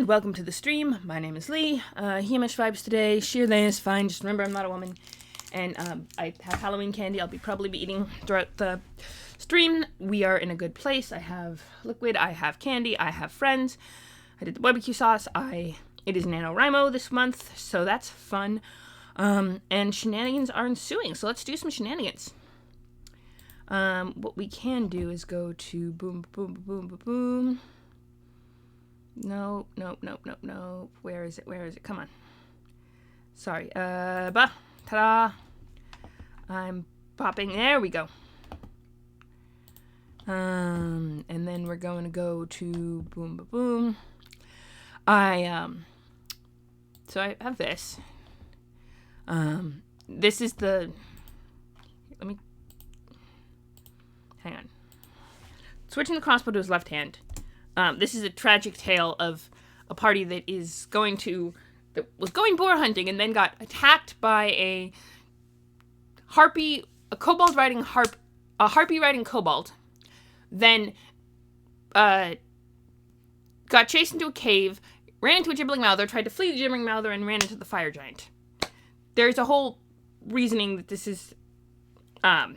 and welcome to the stream. My name is Lee. Hamish vibes today. Sheer Lay is fine. Just remember, I'm not a woman. And I have Halloween candy. I'll probably be eating throughout the stream. We are in a good place. I have liquid. I have candy. I have friends. I did the barbecue sauce. It is NaNoWriMo this month, so that's fun. And shenanigans are ensuing, so let's do some shenanigans. What we can do is go to boom, boom, boom, boom, boom. No. Where is it? Come on. Sorry. Ta-da. I'm popping. There we go. And then we're going to go to boom, boom, boom. So I have this. This is the, hang on. Switching the crossbow to his left hand. This is a tragic tale of a party that was going boar hunting and then got attacked by a harpy riding kobold. Then, got chased into a cave, ran into a gibbering mouther, tried to flee the gibbering mouther, and ran into the fire giant. There's a whole reasoning that this is, I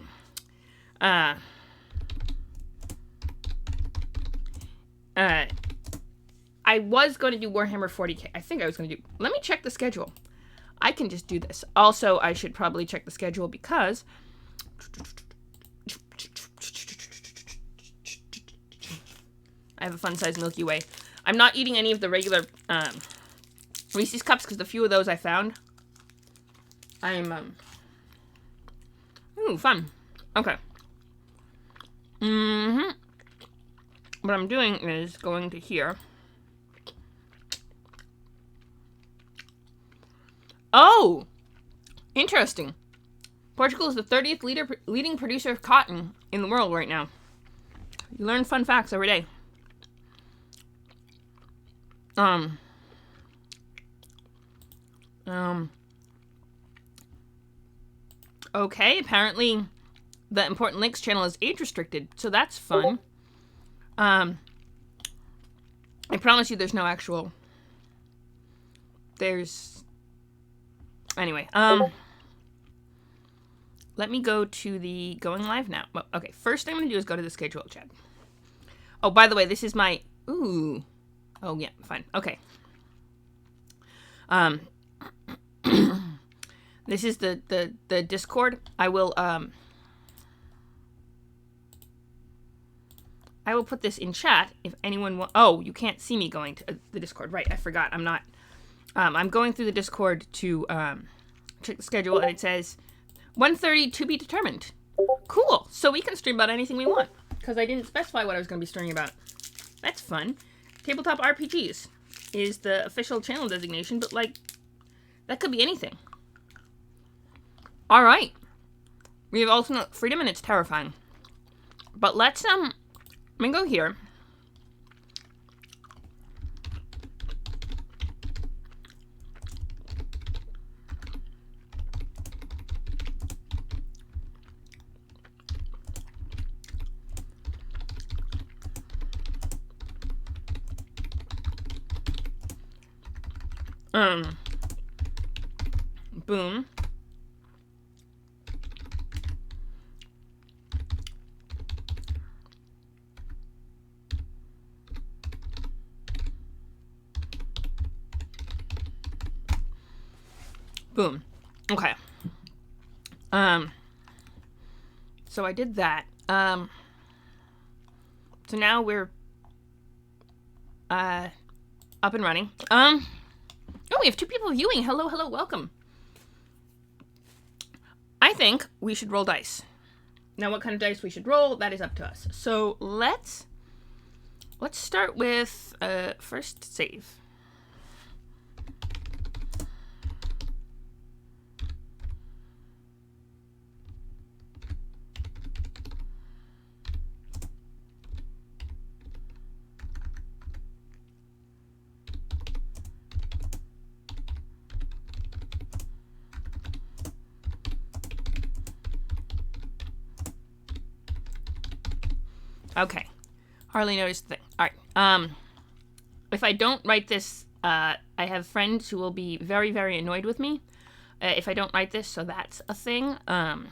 was going to do Warhammer 40k. I think I was going to do... Let me check the schedule. I can just do this. Also, I should probably check the schedule because... I have a fun-sized Milky Way. I'm not eating any of the regular Reese's Cups because the few of those I found. Ooh, fun. Okay. What I'm doing is going to here. Oh! Interesting. Portugal is the 30th leading producer of cotton in the world right now. You learn fun facts every day. Okay, apparently the Important Links channel is age restricted, so that's fun. I promise you there's no actual... Anyway, let me go to the going live now. Well, okay, first thing I'm going to do is go to the schedule chat. Oh, by the way, this is my... Ooh. Oh, yeah, fine. Okay. This is the Discord. I will put this in chat if anyone oh, you can't see me going to the Discord. Right, I forgot. I'm not... I'm going through the Discord to check the schedule, and it says 1:30 to be determined. Cool. So we can stream about anything we want, because I didn't specify what I was going to be streaming about. That's fun. Tabletop RPGs is the official channel designation, but, like, that could be anything. All right. We have ultimate freedom, and it's terrifying. But let's, I'm gonna go here. Boom. Boom. Okay. So I did that. So now we're up and running. Oh, we have 2 people viewing. Hello, welcome. I think we should roll dice. Now, what kind of dice we should roll, that is up to us. So let's start with first save. Okay. Hardly noticed the thing. Alright. if I don't write this, I have friends who will be very, very annoyed with me if I don't write this, so that's a thing. Boom.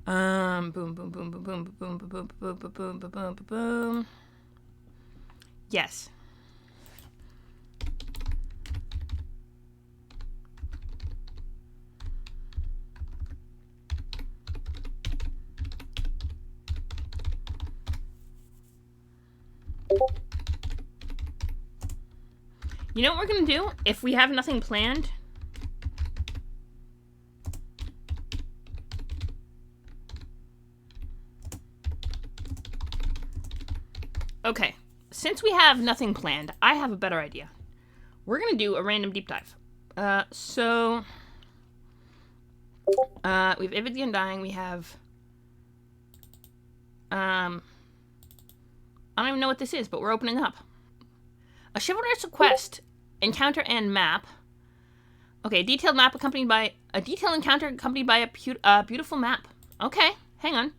Boom, boom, boom, boom, boom, boom, boom, boom, boom, boom, boom, boom, boom, boom. Yes. You know what we're gonna do? If we have nothing planned, okay, since we have nothing planned, I have a better idea. We're gonna do a random deep dive. We have Ivid the Undying, we have, I don't even know what this is, but we're opening up. A chivalrous quest, encounter and map. Okay, a detailed map accompanied by, a detailed encounter accompanied by a beautiful map. Okay, hang on.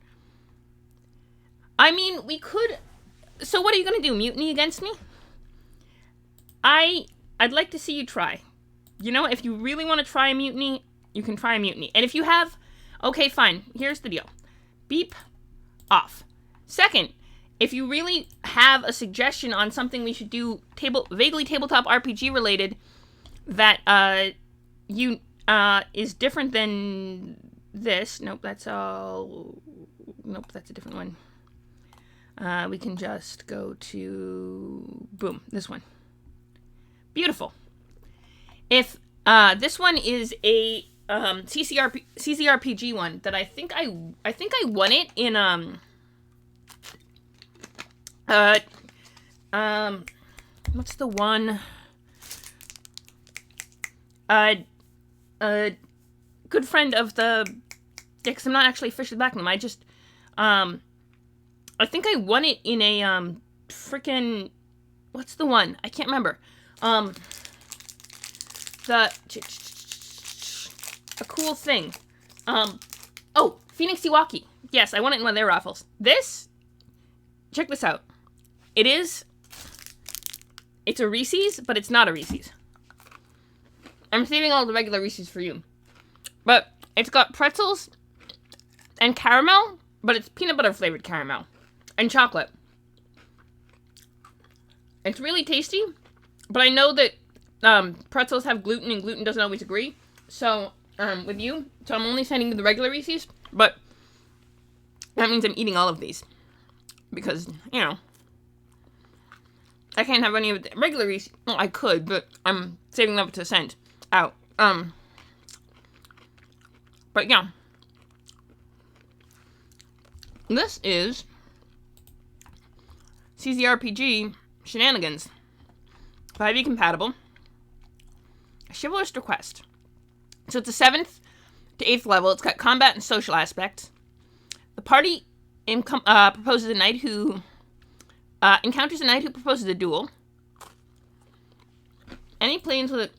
I mean, we could, so what are you gonna do, mutiny against me? I'd like to see you try. You know, if you really want to try a mutiny, you can try a mutiny. And if you have, okay, fine, here's the deal. Beep, off. Second, if you really have a suggestion on something we should do vaguely tabletop RPG related that is different than this. Nope, that's all. Nope, that's a different one. We can just go to boom, this one. Beautiful. If this one is a CCRPG one that I think I won it in what's the one? Good friend of the, because I'm not actually officially backing them. I just, I think I won it in a, frickin', what's the one? I can't remember. A cool thing. Oh, Phoenix Iwaki. Yes, I won it in one of their raffles. This, check this out. It's a Reese's, but it's not a Reese's. I'm saving all the regular Reese's for you. But it's got pretzels and caramel, but it's peanut butter flavored caramel and chocolate. It's really tasty, but I know that pretzels have gluten and gluten doesn't always agree. So, with you, so I'm only sending you the regular Reese's, but that means I'm eating all of these. Because, you know, I can't have any of the regular Reese's. Well, I could, but I'm saving them to send out. But yeah. This is CCRPG Shenanigans. 5e compatible. A chivalrous request. So it's a 7th to 8th level. It's got combat and social aspects. The party proposes a knight who encounters a knight who proposes a duel. Any planes with a...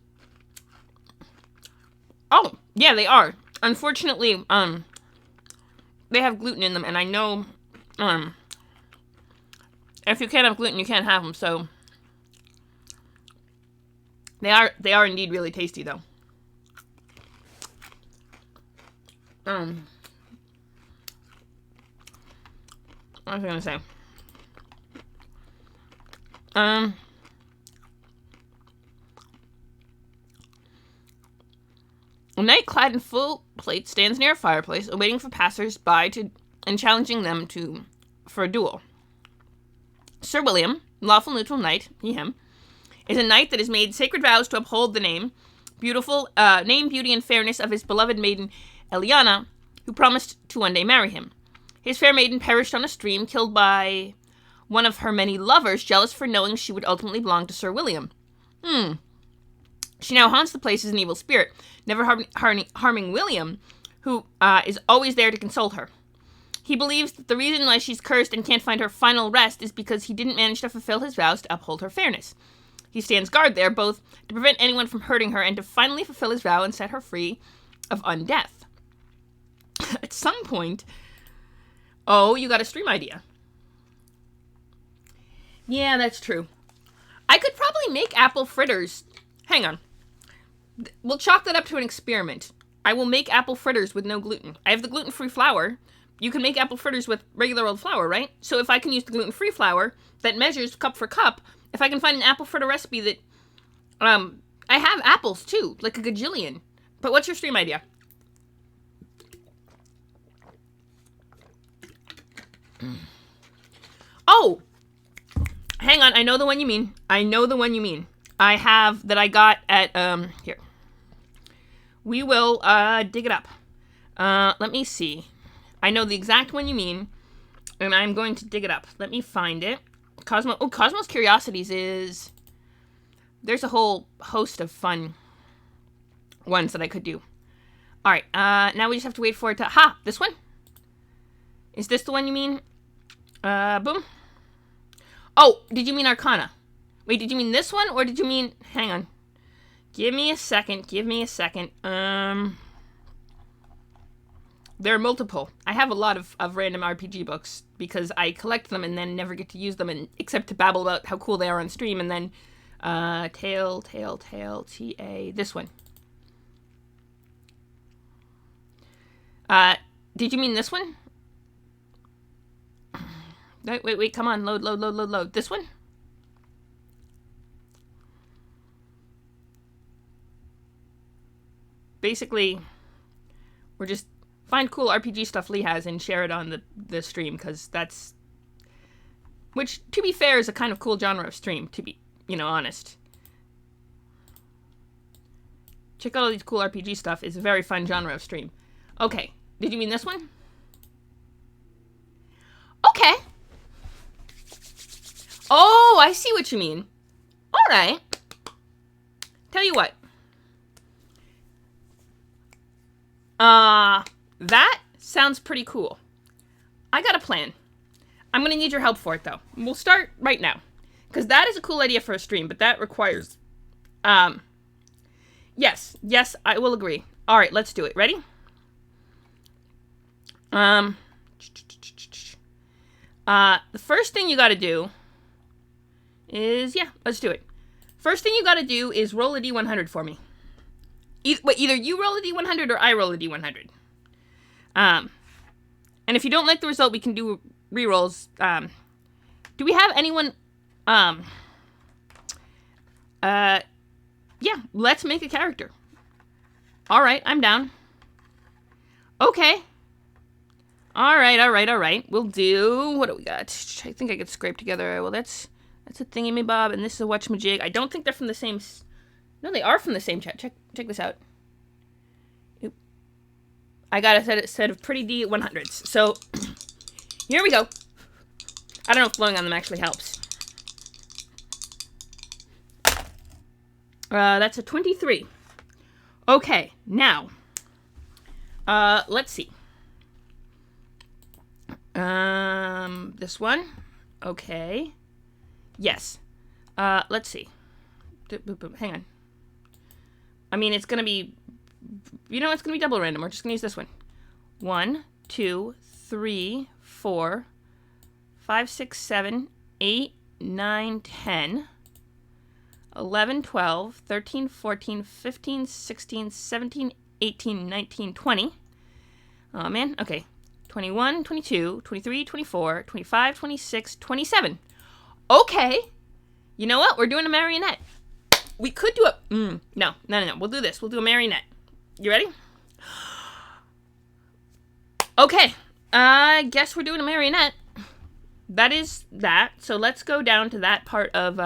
Oh, yeah, they are. Unfortunately, they have gluten in them, and I know, if you can't have gluten, you can't have them, so... They are indeed really tasty, though. What was I gonna say? A knight clad in full plate stands near a fireplace, awaiting for passers-by and challenging them for a duel. Sir William, lawful neutral knight, he/him, is a knight that has made sacred vows to uphold the name, beauty, and fairness of his beloved maiden Eliana, who promised to one day marry him. His fair maiden perished on a stream, killed by one of her many lovers, jealous for knowing she would ultimately belong to Sir William. She now haunts the place as an evil spirit, never harming William, who is always there to console her. He believes that the reason why she's cursed and can't find her final rest is because he didn't manage to fulfill his vows to uphold her fairness. He stands guard there, both to prevent anyone from hurting her and to finally fulfill his vow and set her free of undeath. At some point... Oh, you got a stream idea. Yeah, that's true. I could probably make apple fritters. Hang on. We'll chalk that up to an experiment. I will make apple fritters with no gluten. I have the gluten-free flour. You can make apple fritters with regular old flour, right? So if I can use the gluten-free flour that measures cup for cup, if I can find an apple fritter recipe that... I have apples, too, like a gajillion. But what's your stream idea? Oh! Hang on, I know the one you mean. I have that I got at, here. We will, dig it up. Let me see. I know the exact one you mean, and I'm going to dig it up. Let me find it. Cosmos Curiosities is... There's a whole host of fun ones that I could do. Alright, now we just have to wait for it to... Ha! This one? Is this the one you mean? Boom. Oh, did you mean Arcana? Wait, did you mean this one, or did you mean... Hang on. Give me a second. There are multiple. I have a lot of random RPG books, because I collect them and then never get to use them, except to babble about how cool they are on stream, and then... Tail, T-A... This one. Did you mean this one? Wait, come on, load. This one? Basically, we're just find cool RPG stuff Lee has and share it on the stream, because that's... Which, to be fair, is a kind of cool genre of stream, to be, honest. Check out all these cool RPG stuff. It's a very fun genre of stream. Okay, did you mean this one? Okay. Oh, I see what you mean. Alright. Tell you what. That sounds pretty cool. I got a plan. I'm gonna need your help for it, though. We'll start right now. Because that is a cool idea for a stream, but that requires... Yes, I will agree. Alright, let's do it. Ready? The first thing you gotta do is... Yeah, let's do it. First thing you gotta do is roll a D100 for me. Either you roll a D100 or I roll a D100. And if you don't like the result, we can do rerolls. Do we have anyone... Yeah, let's make a character. Alright, I'm down. Okay. Alright. We'll do... What do we got? I think I could scrape together... Well, that's a thingy-me-bob, and this is a whatchamajig. I don't think they're from the same... No, they are from the same chat. Check this out. Oop. I got a set of pretty D100s. So, here we go. I don't know if blowing on them actually helps. That's a 23. Okay, now. Let's see. This one. Okay. Yes. Let's see. Hang on. I mean, it's gonna be... it's gonna be double random. We're just gonna use this one. 1, 2, 3, 4, 5, 6, 7, 8, 9, 10, 11, 12, 13, 14, 15, 16, 17, 18, 19, 20. Oh, man. Okay. 21, 22, 23, 24, 25, 26, 27. Okay. You know what? We're doing a marionette. We could do a... No. We'll do this. We'll do a marionette. You ready? Okay. I guess we're doing a marionette. That is that. So let's go down to that part of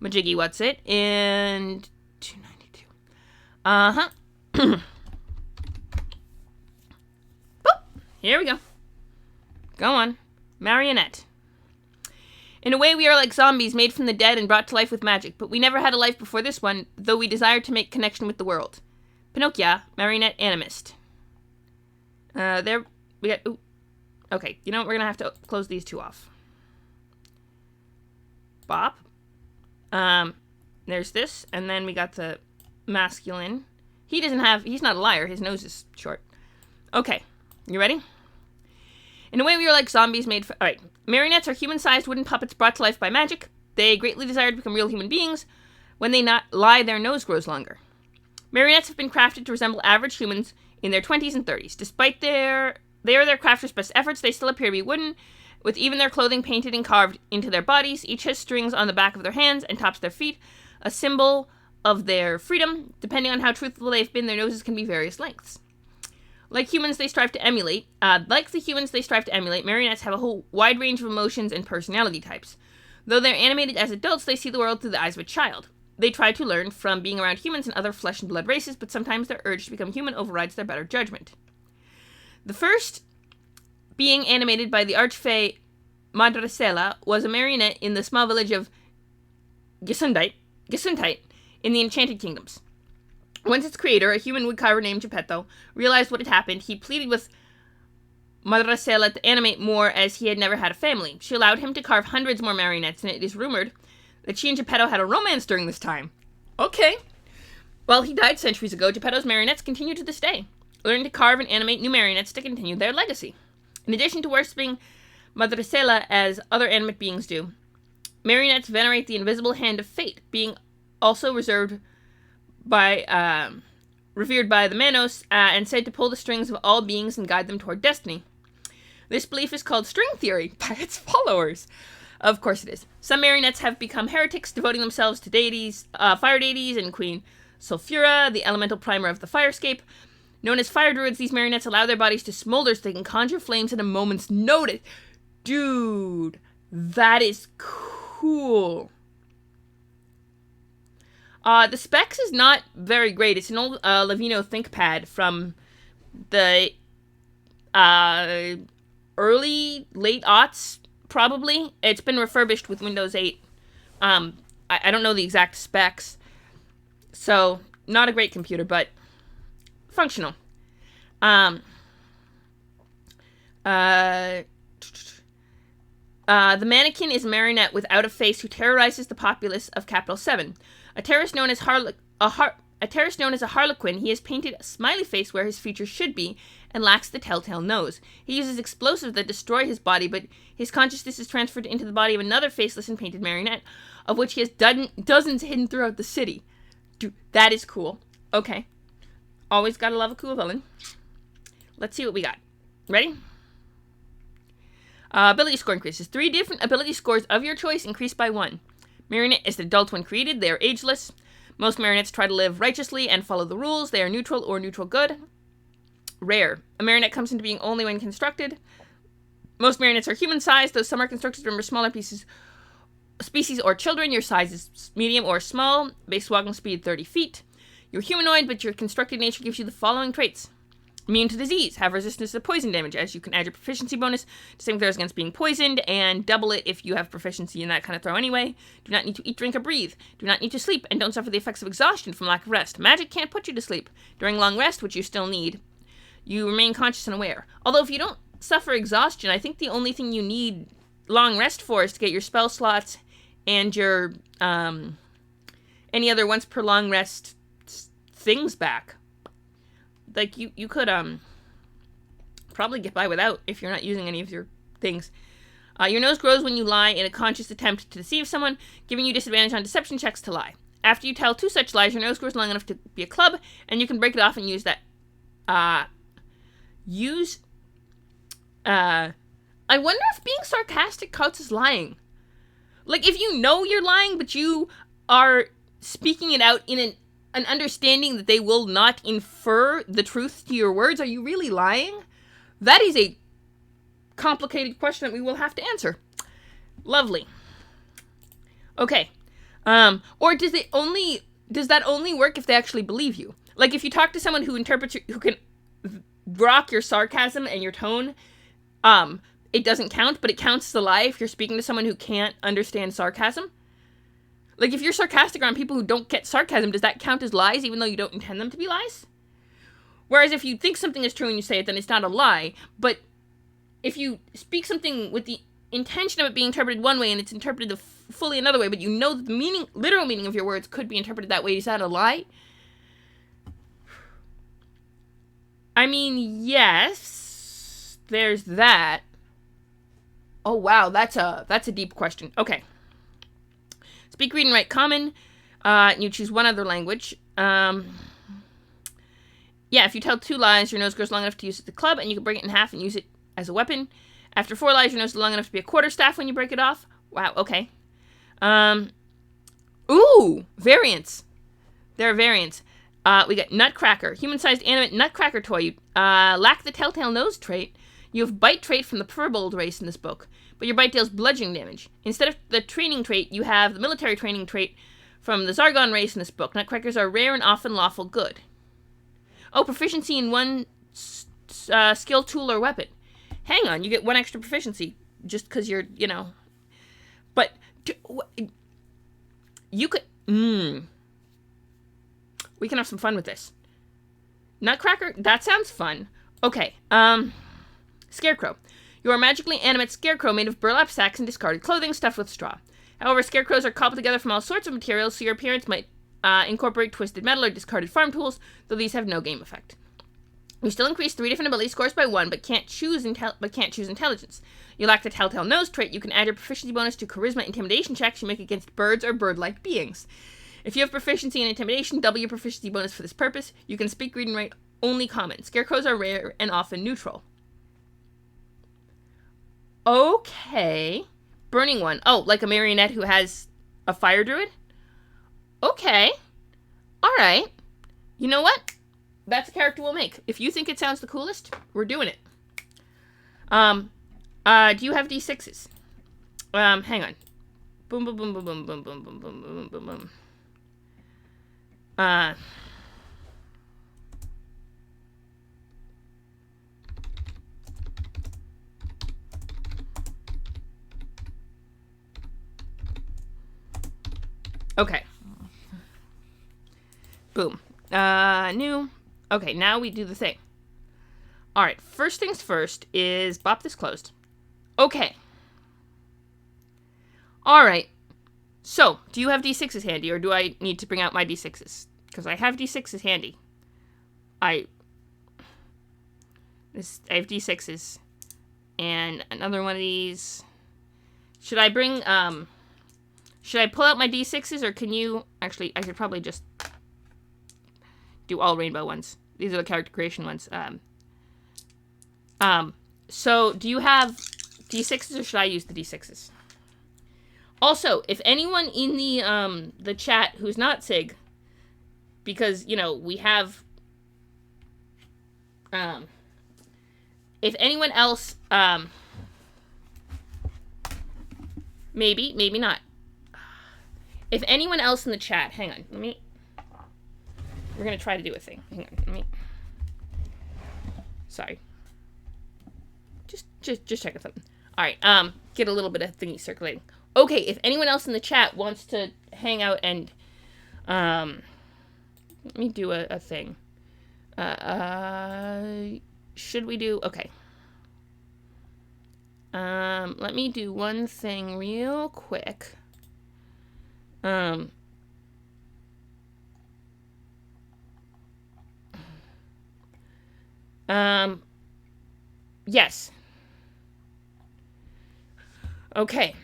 Majiggy What's It and 292. Boop. Here we go. Go on. Marionette. In a way, we are like zombies made from the dead and brought to life with magic, but we never had a life before this one, though we desired to make connection with the world. Pinocchio, marionette animist. There, we got, ooh. Okay, you know what, we're gonna have to close these two off. Bop. There's this, and then we got the masculine. He's not a liar. His nose is short. Okay, you ready? In a way, we are like zombies made for... Alright, marionettes are human-sized wooden puppets brought to life by magic. They greatly desire to become real human beings. When they not lie, their nose grows longer. Marionettes have been crafted to resemble average humans in their 20s and 30s. Despite their crafters' best efforts, they still appear to be wooden, with even their clothing painted and carved into their bodies. Each has strings on the back of their hands and tops of their feet, a symbol of their freedom. Depending on how truthful they've been, their noses can be various lengths. Like the humans they strive to emulate, marionettes have a whole wide range of emotions and personality types. Though they're animated as adults, they see the world through the eyes of a child. They try to learn from being around humans and other flesh and blood races, but sometimes their urge to become human overrides their better judgment. The first being animated by the archfey Madrasela was a marionette in the small village of Gesundheit in the Enchanted Kingdoms. Once its creator, a human woodcarver named Geppetto, realized what had happened, he pleaded with Madrasela to animate more, as he had never had a family. She allowed him to carve hundreds more marionettes, and it is rumored that she and Geppetto had a romance during this time. Okay. While he died centuries ago, Geppetto's marionettes continue to this day, learning to carve and animate new marionettes to continue their legacy. In addition to worshipping Madrasela as other animate beings do, marionettes venerate the invisible hand of fate, being also revered by the Manos, and said to pull the strings of all beings and guide them toward destiny. This belief is called string theory by its followers. Of course it is. Some marionettes have become heretics, devoting themselves to deities, fire deities, and Queen Sulfura, the elemental primer of the firescape. Known as fire druids, these marionettes allow their bodies to smolder so they can conjure flames at a moment's notice. Dude, that is cool. The specs is not very great. It's an old Levino ThinkPad from the late aughts, probably. It's been refurbished with Windows 8. I don't know the exact specs. So, not a great computer, but functional. The mannequin is a marionette without a face who terrorizes the populace of Capital 7. A terrorist known as a Harlequin, he has painted a smiley face where his features should be and lacks the telltale nose. He uses explosives that destroy his body, but his consciousness is transferred into the body of another faceless and painted marionette, of which he has dozens hidden throughout the city. Dude, that is cool. Okay. Always gotta love a cool villain. Let's see what we got. Ready? Ability score increases. 3 different ability scores of your choice increased by 1. Marionette is an adult when created. They are ageless. Most marionettes try to live righteously and follow the rules. They are neutral or neutral good. Rare. A marionette comes into being only when constructed. Most marionettes are human-sized, though some are constructed from smaller species or children. Your size is medium or small. Base walking speed 30 feet. You're humanoid, but your constructed nature gives you the following traits. Immune to disease. Have resistance to poison damage, as you can add your proficiency bonus to saving throws against being poisoned, and double it if you have proficiency in that kind of throw anyway. Do not need to eat, drink, or breathe. Do not need to sleep, and don't suffer the effects of exhaustion from lack of rest. Magic can't put you to sleep. During long rest, which you still need, you remain conscious and aware. Although if you don't suffer exhaustion, I think the only thing you need long rest for is to get your spell slots and your any other once per long rest things back. Like, you could, probably get by without if you're not using any of your things. Your nose grows when you lie in a conscious attempt to deceive someone, giving you disadvantage on deception checks to lie. After you tell 2 such lies, your nose grows long enough to be a club, and you can break it off and use that, I wonder if being sarcastic counts as lying. Like, if you know you're lying, but you are speaking it out in an understanding that they will not infer the truth to your words, are you really lying? That is a complicated question that we will have to answer. Lovely. Okay. Or does that only work if they actually believe you? Like, if you talk to someone who who can grok your sarcasm and your tone, it doesn't count, but it counts as a lie if you're speaking to someone who can't understand sarcasm. Like, if you're sarcastic around people who don't get sarcasm, does that count as lies, even though you don't intend them to be lies? Whereas if you think something is true and you say it, then it's not a lie. But if you speak something with the intention of it being interpreted one way and it's interpreted fully another way, but you know that the literal meaning of your words could be interpreted that way. Is that a lie? I mean, yes, there's that. Oh wow, that's a deep question. Okay. Speak, read, and write common. You choose one other language. Yeah, if you tell 2 lies, your nose grows long enough to use it as a club, and you can break it in half and use it as a weapon. After 4 lies, your nose is long enough to be a quarterstaff when you break it off. Wow, okay. Ooh, variants. There are variants. We got Nutcracker, human-sized animate Nutcracker toy. You lack the telltale nose trait. You have bite trait from the Furbold race in this book, but your bite deals bludgeoning damage. Instead of the training trait, you have the military training trait from the Zargon race in this book. Nutcrackers are rare and often lawful good. Oh, proficiency in one skill, tool, or weapon. Hang on, you get 1 extra proficiency just because you're, But you could. We can have some fun with this. Nutcracker, that sounds fun. Okay, Scarecrow. You are a magically animate scarecrow made of burlap sacks and discarded clothing stuffed with straw. However, scarecrows are cobbled together from all sorts of materials, so your appearance might incorporate twisted metal or discarded farm tools, though these have no game effect. You still increase 3 different ability scores by 1, but can't choose intelligence. You lack the telltale nose trait. You can add your proficiency bonus to charisma intimidation checks you make against birds or bird-like beings. If you have proficiency in intimidation, double your proficiency bonus for this purpose. You can speak, read, and write only common. Scarecrows are rare and often neutral. Okay. Burning one. Oh, like a marionette who has a fire druid? Okay. Alright. You know what? That's a character we'll make. If you think it sounds the coolest, we're doing it. Do you have D6s? Hang on. Boom, boom, boom, boom, boom, boom, boom, boom, boom, boom, boom, boom. Okay. Boom. New. Okay, now we do the thing. Alright, first things first is bop this closed. Okay. Alright. So, do you have D6s handy, or do I need to bring out my D6s? Because I have D6s handy. I have D6s. And another one of these. Should I bring, should I pull out my D6s, or can you... Actually, I should probably just do all rainbow ones. These are the character creation ones. So, do you have D6s, or should I use the D6s? Also, if anyone in the chat who's not Sig, because, we have... if anyone else... maybe not. If anyone else in the chat... Hang on, we're going to try to do a thing. Hang on, Sorry. Just checking something. Alright, get a little bit of thingy circulating. Okay, if anyone else in the chat wants to hang out and, let me do a thing. Should we do, okay. Let me do one thing real quick. Yes. Okay.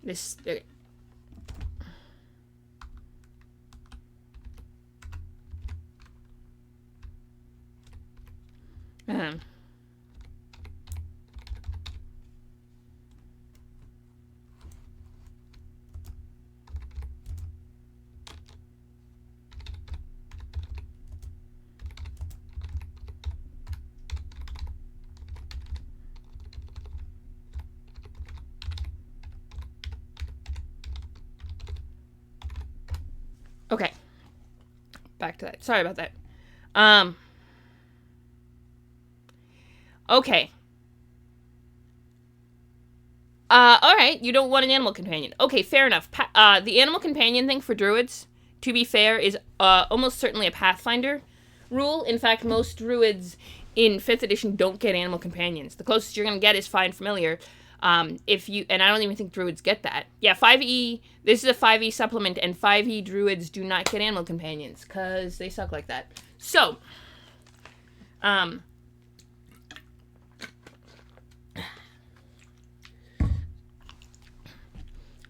This... Okay. Back to that. Sorry about that. Okay. All right. You don't want an animal companion. Okay, fair enough. The animal companion thing for druids, to be fair, is almost certainly a Pathfinder rule. In fact, most druids in 5th edition don't get animal companions. The closest you're going to get is Find Familiar. If you, and I don't even think druids get that. Yeah, 5e, this is a 5e supplement, and 5e druids do not get animal companions, because they suck like that. So,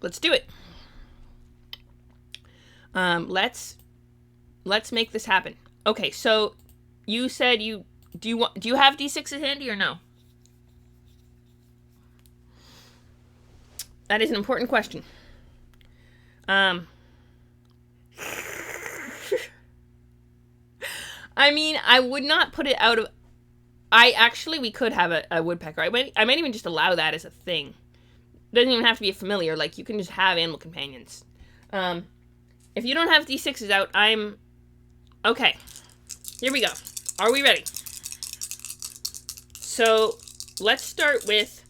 let's do it. Let's make this happen. Okay, so you said do you have d6s handy or no? That is an important question. I mean, I would not put it out of. We could have a woodpecker. I might even just allow that as a thing. It doesn't even have to be a familiar. Like, you can just have animal companions. If you don't have d6s out, okay. Here we go. Are we ready? So let's start with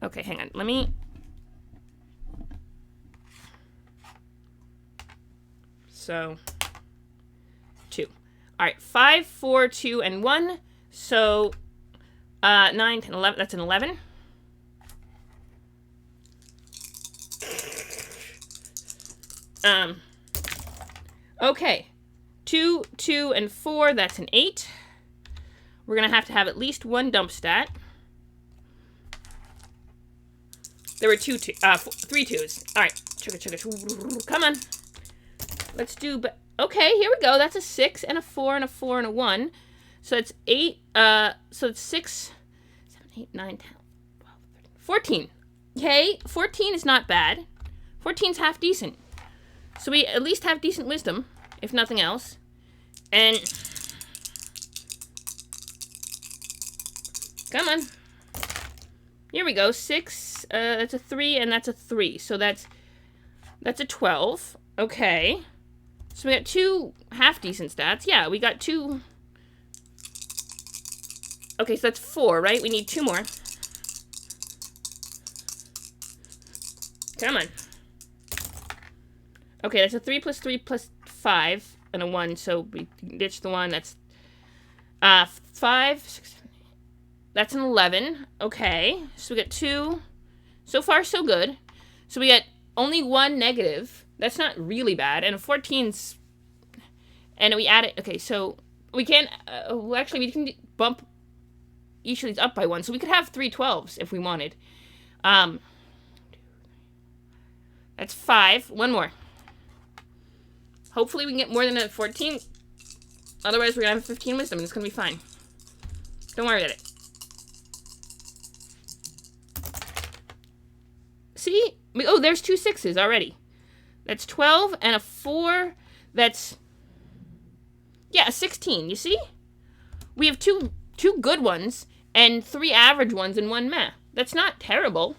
okay, hang on. Let me. So 2. All right, 5, 4, 2, and 1. So 9, 10, 11. That's an 11. Okay. 2, 2, and 4. That's an 8. We're gonna have to have at least one dump stat. There were 3 twos. All right, chugga. Come on. Let's do. Okay, here we go. That's a 6 and a 4 and a 4 and a 1. So it's 8. So it's 6, 7, 8, 9, 10, 12, 13, 14. Okay, 14 is not bad. 14's half decent. So we at least have decent wisdom, if nothing else. And come on. Here we go. 6. That's a 3, and that's a 3. So that's a 12. Okay. So we got 2 half decent stats. Yeah, we got 2. Okay, so that's 4, right? We need 2 more. Come on. Okay, that's a 3 plus 3 plus 5 and a 1. So we ditch the 1. That's 5, 6, 7, 8. That's an 11. Okay, so we got 2. So far, so good. So we got only 1 negative. That's not really bad. And a 14's... And we add it... Okay, so we can... actually, we can bump each of these up by 1. So we could have 3 12s if we wanted. That's 5. 1 more. Hopefully we can get more than a 14. Otherwise, we're going to have a 15 wisdom, and it's going to be fine. Don't worry about it. See? Oh, there's 2 6s already. That's 12 and a 4. That's... Yeah, a 16. You see? We have 2 good ones and 3 average ones and 1 meh. That's not terrible.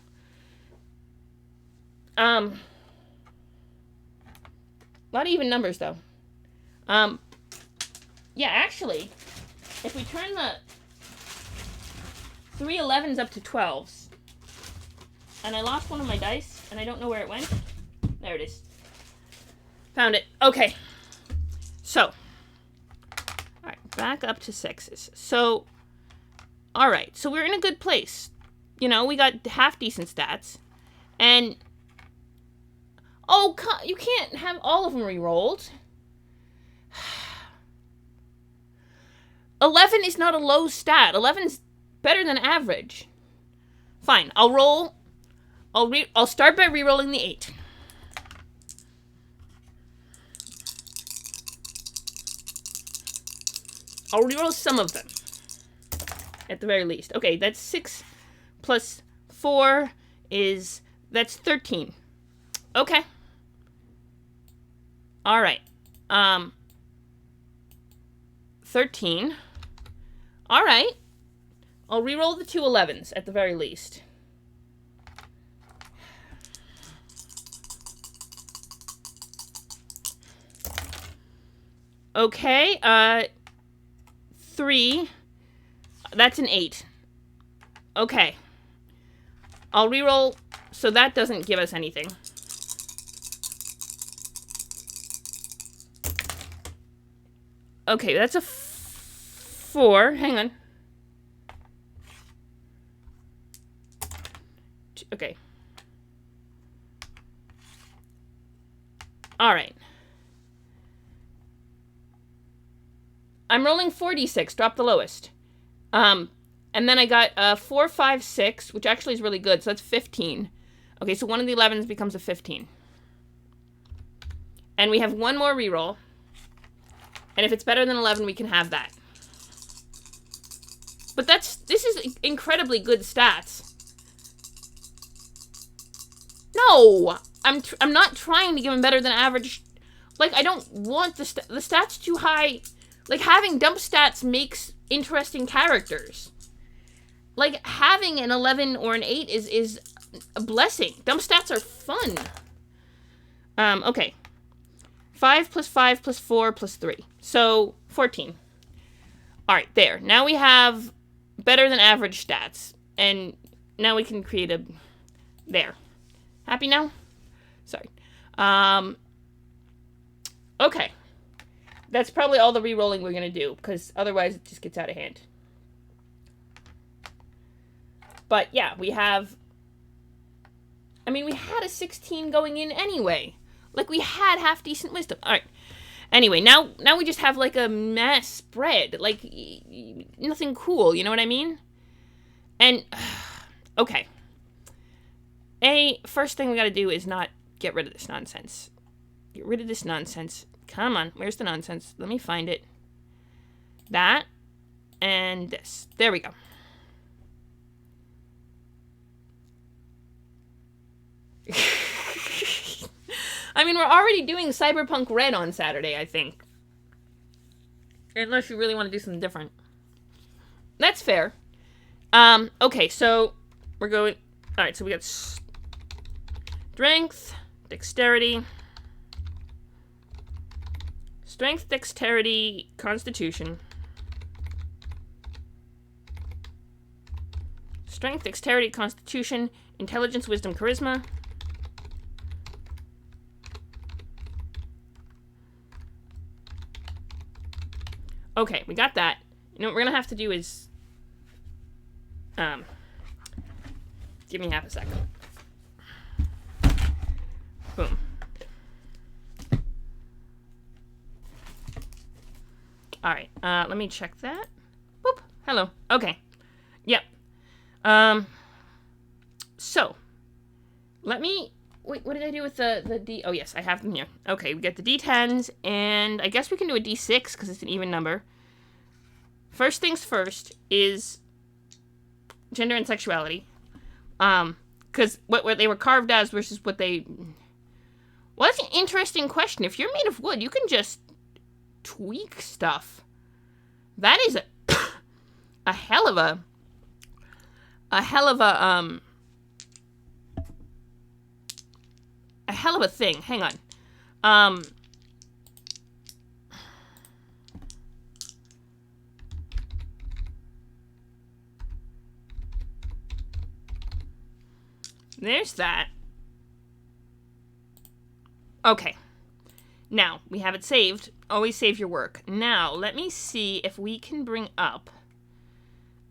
A lot of even numbers, though. Yeah, actually, if we turn the 3 11s up to 12s, and I lost one of my dice, and I don't know where it went. There it is. Found it. Okay. So, all right, back up to 6s. So, all right, so we're in a good place. You know, we got half decent stats, and... Oh, you can't have all of them re-rolled. 11 is not a low stat. 11's better than average. Fine, I'll roll. I'll start by re-rolling the 8. I'll re-roll some of them. At the very least. Okay, that's 6 plus 4 is... That's 13. Okay. All right. 13. All right. I'll re-roll the 2 11s at the very least. Okay. 3. That's an 8. Okay. I'll reroll, so that doesn't give us anything. Okay, that's a 4. Hang on. Okay. Alright. I'm rolling 4d6, drop the lowest. And then I got 4, 5, 6, which actually is really good, so that's 15. Okay, so one of the 11s becomes a 15. And we have one more reroll. And if it's better than 11, we can have that. But this is incredibly good stats. No! I'm not trying to give him better than average. Like, I don't want the stats too high. Like, having dump stats makes interesting characters. Like, having an 11 or an 8 is a blessing. Dump stats are fun. Okay. 5 plus 5 plus 4 plus 3. So, 14. Alright, there. Now we have better than average stats. And now we can create a... There. Happy now? Sorry. Okay. That's probably all the re-rolling we're going to do, because otherwise it just gets out of hand. But yeah, we have... I mean, we had a 16 going in anyway. Like, we had half-decent wisdom. Alright. Anyway, now we just have, like, a mass spread. Like, nothing cool, you know what I mean? And, okay. First thing we gotta do is not get rid of this nonsense. Get rid of this nonsense. Come on, where's the nonsense? Let me find it. That, and this. There we go. I mean, we're already doing Cyberpunk Red on Saturday, I think. Unless you really want to do something different. That's fair. Okay, so we're going... Alright, so we got strength, dexterity, constitution. Strength, dexterity, constitution, intelligence, wisdom, charisma. Okay, we got that. You know what we're gonna have to do is... Give me half a second. Boom. Alright, let me check that. Boop. Hello. Okay. Yep. So. Let me... Wait, what did I do with the D... Oh, yes, I have them here. Okay, we got the D10s, and I guess we can do a D6, because it's an even number. First things first is gender and sexuality. Because what they were carved as versus what they... Well, that's an interesting question. If you're made of wood, you can just tweak stuff. That is a hell of a thing. Hang on. There's that. Okay. Now, we have it saved. Always save your work. Now, let me see if we can bring up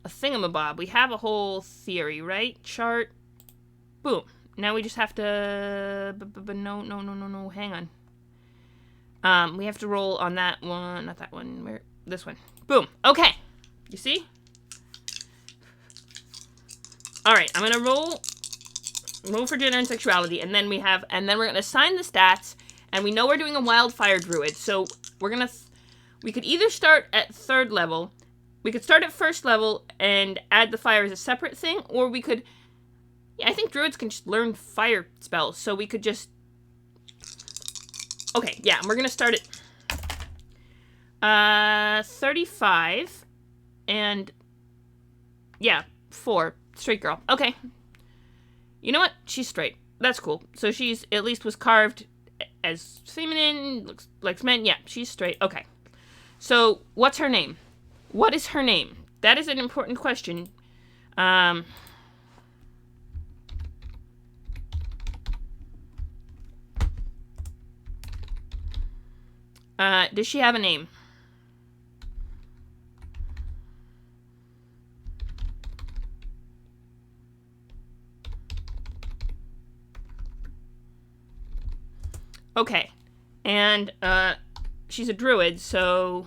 a thingamabob. We have a whole theory, right? Chart. Boom. Now we just have to... No. Hang on. We have to roll on that one. Not that one. Where? This one. Boom. Okay. You see? Alright, I'm gonna roll for gender and sexuality, and then we're gonna assign the stats, and we know we're doing a wildfire druid, so we could either start at 3rd level, we could start at 1st level and add the fire as a separate thing, or we could, yeah, I think druids can just learn fire spells, so we could just, okay, yeah, we're gonna start at 35, and, yeah, 4, straight girl, okay. You know what? She's straight. That's cool. So she's, at least was carved as feminine, looks like men. Yeah, she's straight. Okay. So, what's her name? What is her name? that is an important question. Does she have a name? Okay. And, she's a druid, so...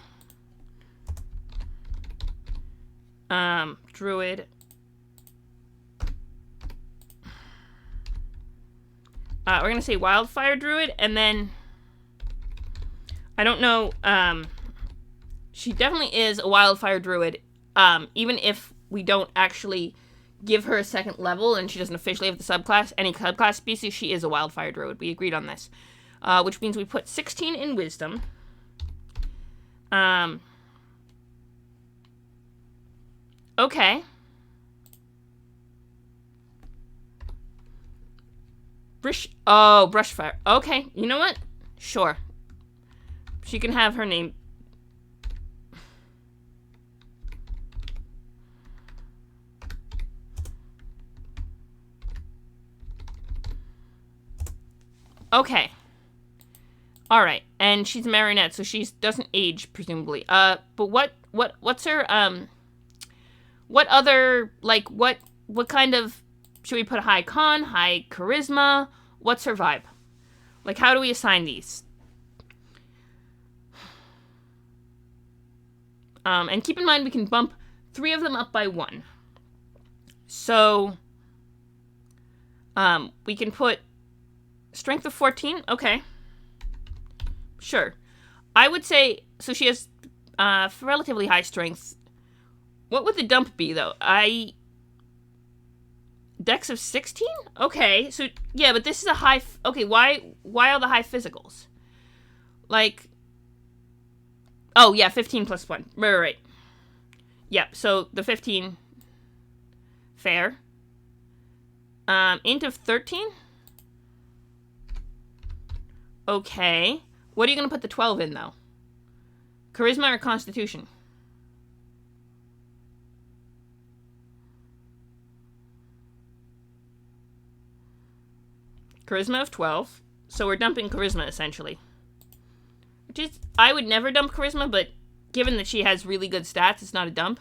druid. We're gonna say wildfire druid, and then... I don't know, she definitely is a wildfire druid, even if we don't actually give her a second level and she doesn't officially have the subclass, any subclass species, she is a wildfire druid. We agreed on this. Which means we put 16 in wisdom. Okay. Brushfire. Okay, you know what? Sure. She can have her name. Okay. Alright, and she's a marionette, so she doesn't age, presumably. But what's her, what other, like, what kind of, should we put high con, high charisma? What's her vibe? Like, how do we assign these? And keep in mind, we can bump 3 of them up by 1. So, we can put strength of 14. Okay. Sure. I would say, so she has relatively high strength. What would the dump be, though? Dex of 16? Okay, so, yeah, but this is a high... Okay, why are the high physicals? Like... Oh, yeah, 15 plus 1. Right. Yeah, so the 15... Fair. Int of 13? Okay. What are you going to put the 12 in, though? Charisma or Constitution? Charisma of 12. So we're dumping Charisma, essentially. Which is... I would never dump Charisma, but given that she has really good stats, it's not a dump.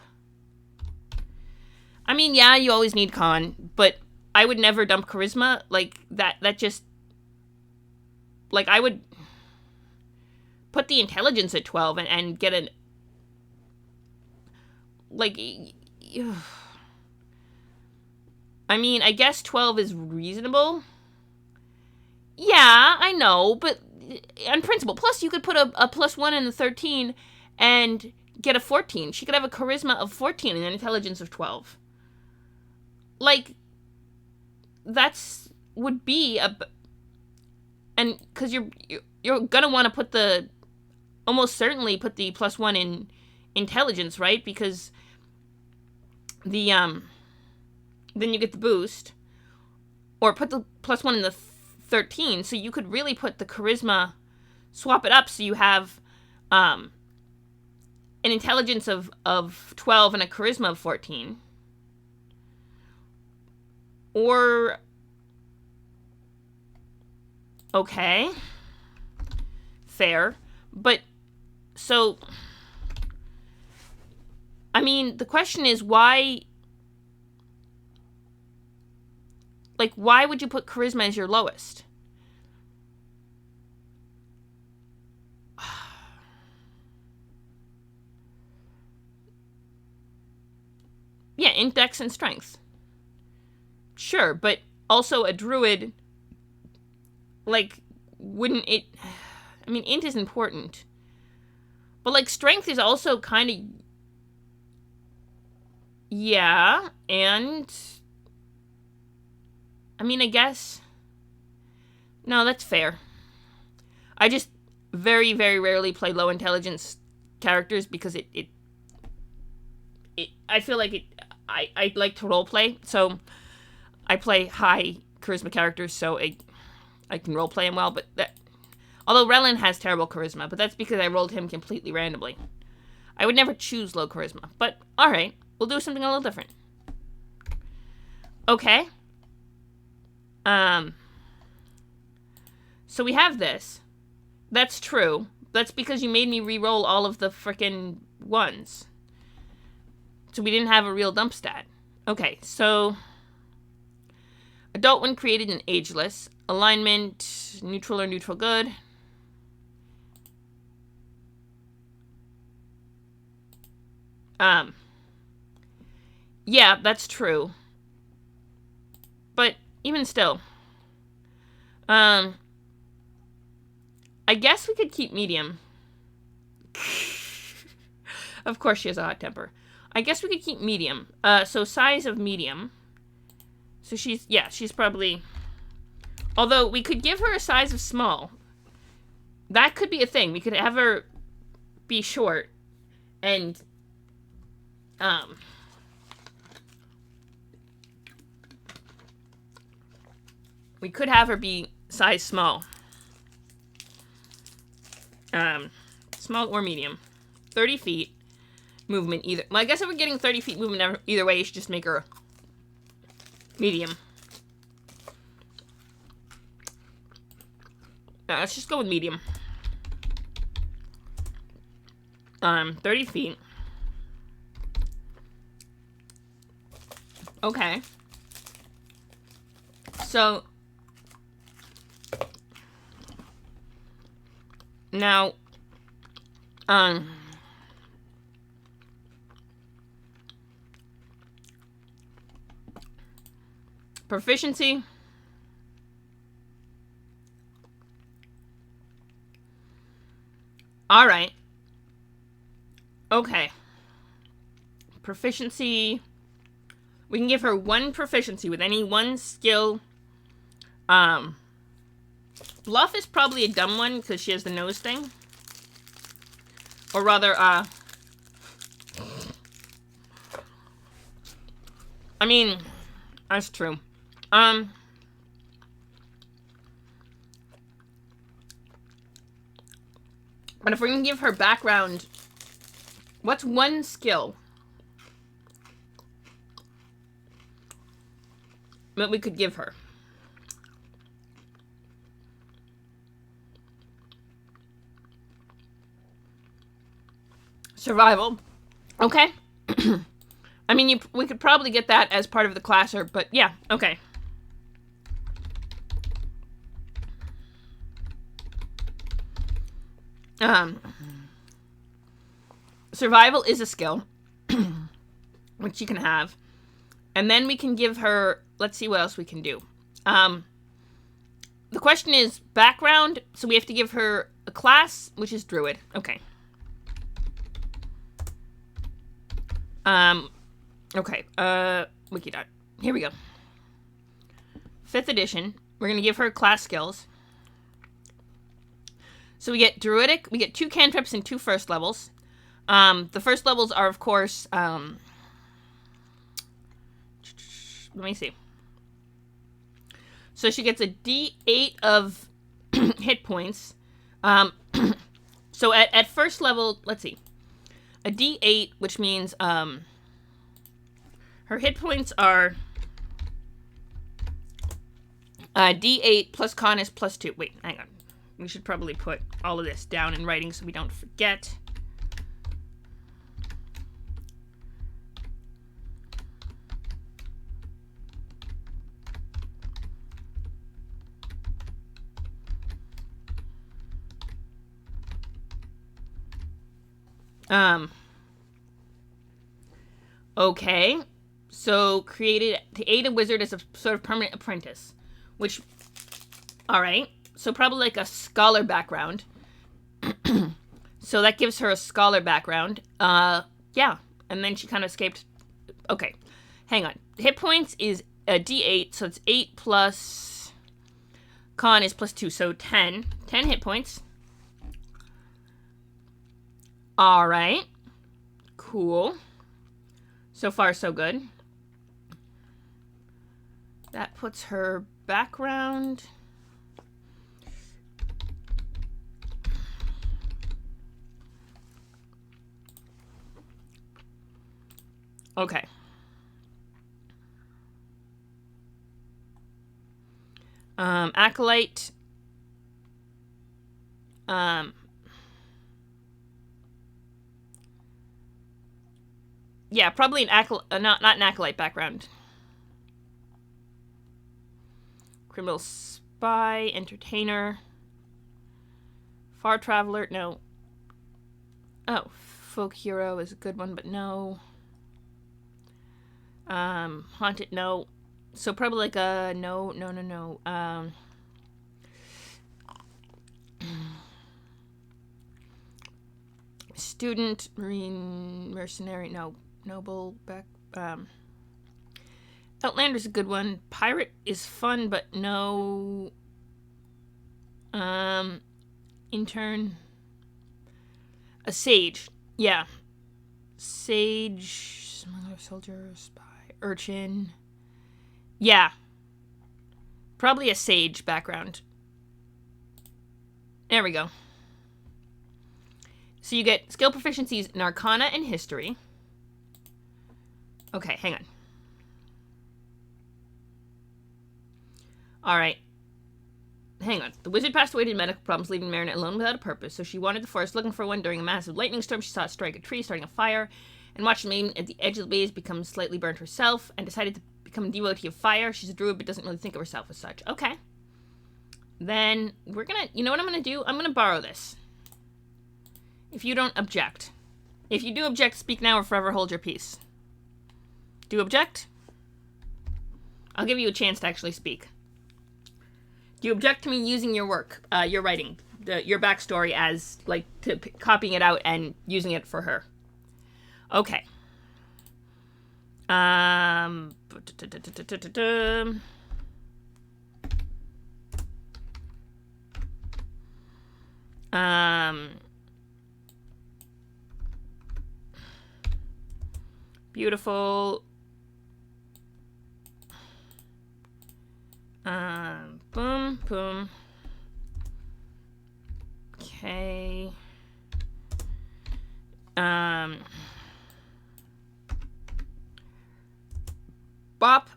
I mean, yeah, you always need Con, but I would never dump Charisma. Like, that just... Like, I would... put the intelligence at 12 and get an... Like... I mean, I guess 12 is reasonable. Yeah, I know, but on principle. Plus, you could put a plus 1 in the 13 and get a 14. She could have a charisma of 14 and an intelligence of 12. Like, that's... would be a... And, because you're gonna want to put the... Almost certainly put the plus 1 in intelligence, right? Because the, then you get the boost. Or put the plus 1 in the 13, so you could really put the charisma, swap it up so you have, an intelligence of 12 and a charisma of 14. Or... Okay. Fair. But, so... I mean, the question is, why... Like, why would you put charisma as your lowest? Yeah, index and strength. Sure, but also a druid... Like, wouldn't it... I mean, int is important. But, like, strength is also kind of... Yeah, and... I mean, I guess... No, that's fair. I just very, very rarely play low intelligence characters because it I feel like I like to roleplay, so I play high charisma characters, so I can roleplay him well, but that... Although Relin has terrible charisma, but that's because I rolled him completely randomly. I would never choose low charisma, but alright. We'll do something a little different. Okay. So we have this. That's true. That's because you made me re-roll all of the frickin' ones. So we didn't have a real dump stat. Okay, so... Adult one created and ageless. Alignment, neutral or neutral good. Yeah, that's true. But even still. I guess we could keep medium. Of course she has a hot temper. I guess we could keep medium. So size of medium. So she's probably... Although, we could give her a size of small. That could be a thing. We could have her be short. And, we could have her be size small. Small or medium. 30 feet. Movement either. Well, I guess if we're getting 30 feet movement either way, you should just make her medium. Let's just go with medium. 30 feet. Okay. So, now, proficiency. All right. Okay. Proficiency. We can give her 1 proficiency with any 1 skill. Bluff is probably a dumb one because she has the nose thing. Or rather, I mean, that's true. But if we're gonna give her background, what's 1 skill that we could give her? Survival. Okay. I mean, we could probably get that as part of the classer, but yeah, okay. Survival is a skill, which you can have. And then we can give her, let's see what else we can do. The question is background, so we have to give her a class, which is Druid. Okay. Okay, Wikidot. Here we go. 5th edition. We're gonna give her class skills. So we get Druidic, we get 2 cantrips and 2 first levels. The first levels are, of course, let me see. So she gets a D8 of hit points. So at first level, let's see. A D8, which means, her hit points are D8 plus con is plus 2. Wait, hang on. We should probably put all of this down in writing so we don't forget. Okay. So, created to aid a wizard as a sort of permanent apprentice. Which, alright. So, probably like a scholar background. So, that gives her a scholar background. Yeah. And then she kind of escaped. Okay. Hang on. Hit points is a D8, so it's 8 plus... Con is plus 2, so 10. 10 hit points. Alright. Cool. So far, so good. That puts her background... Okay. Acolyte. Yeah, probably an not an acolyte background. Criminal spy, entertainer, far traveler. No. Oh, folk hero is a good one, but no. Haunted. No. So probably like a no. Student, marine, mercenary. No. Noble, back. Outlander's a good one. Pirate is fun, but no. Intern. A sage. Yeah. Sage. Smuggler, soldier, spy, urchin. Yeah. Probably a sage background. There we go. So you get skill proficiencies in Arcana and History. Okay, hang on. Alright. Hang on. The wizard passed away due to medical problems, leaving Marinette alone without a purpose, so she wandered the forest looking for one. During a massive lightning storm, she saw it strike a tree, starting a fire, and watched the maiden at the edge of the blaze become slightly burnt herself, and decided to become a devotee of fire. She's a druid, but doesn't really think of herself as such. Okay. Then, we're gonna... You know what I'm gonna do? I'm gonna borrow this. If you don't object. If you do object, speak now or forever hold your peace. Do you object? I'll give you a chance to actually speak. Do you object to me using your work, your writing, your backstory as, like, copying it out and using it for her? Okay. Beautiful. Boom, boom. Okay. Bop.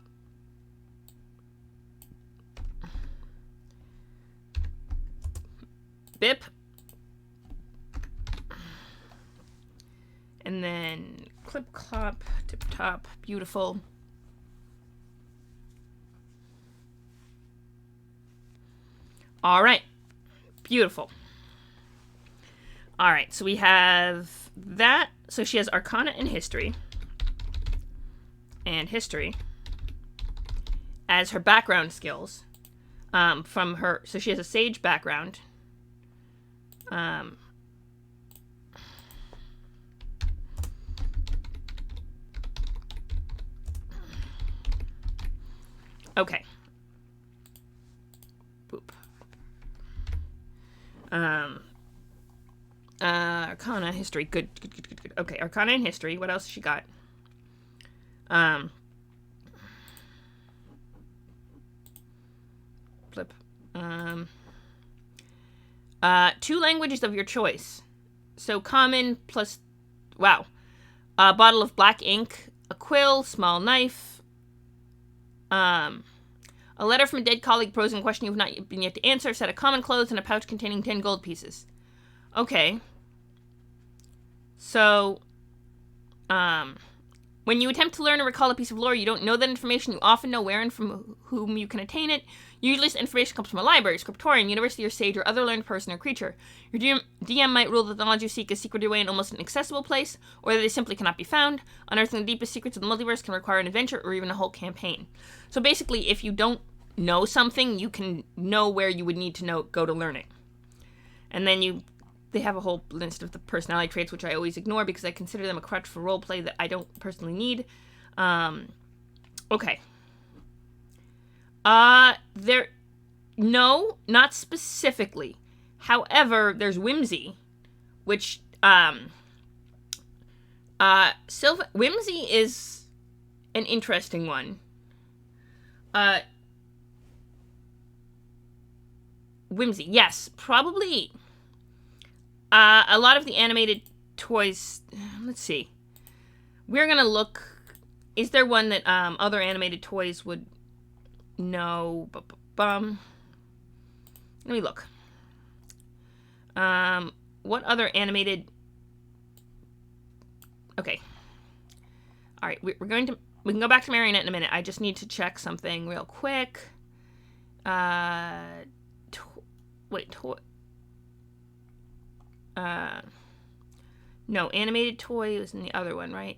Bip. And then clip, clop, tip top. Beautiful. All right. Beautiful. All right. So we have that. So she has Arcana and History. And History as her background skills. From her... So she has a Sage background. Okay. Boop. Arcana, History. Good. Okay, Arcana and History. What else has she got? Flip. 2 languages of your choice. So common plus... Wow. A bottle of black ink. A quill. Small knife. A letter from a dead colleague posing a question you've not been yet to answer. A set of common clothes and a pouch containing 10 gold pieces. Okay. So, when you attempt to learn or recall a piece of lore, you don't know that information. You often know where and from whom you can attain it. Usually this information comes from a library, scriptorium, university, or sage, or other learned person or creature. Your DM might rule that the knowledge you seek is secreted away in almost an inaccessible place, or that they simply cannot be found. Unearthing the deepest secrets of the multiverse can require an adventure or even a whole campaign. So basically, if you don't know something, you can know where you would need to go to learn it. And then they have a whole list of the personality traits, which I always ignore because I consider them a crutch for roleplay that I don't personally need. Okay. No, not specifically. However, there's whimsy, which, whimsy is an interesting one. Whimsy, yes, probably. A lot of the animated toys, let's see. We're gonna look is there one that other animated toys would know? Let me look. What other animated... Okay. All right, we can go back to Marionette in a minute. I just need to check something real quick. No, animated toy was in the other one, right?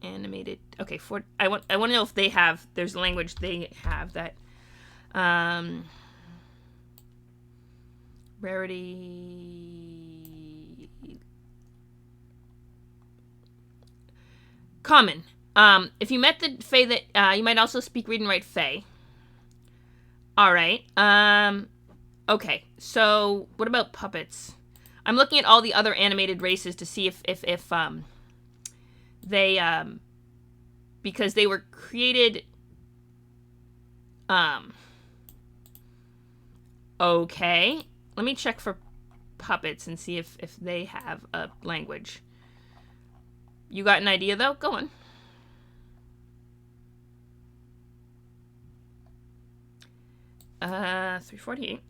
Animated. Okay, I want to know if they have. There's language they have that. Rarity. Common. If you met the Fae that you might also speak, read, and write Fae. All right. Okay. So what about puppets? I'm looking at all the other animated races to see if they because they were created. Okay. Let me check for puppets and see if they have a language. You got an idea, though? Go on. Uh, 348.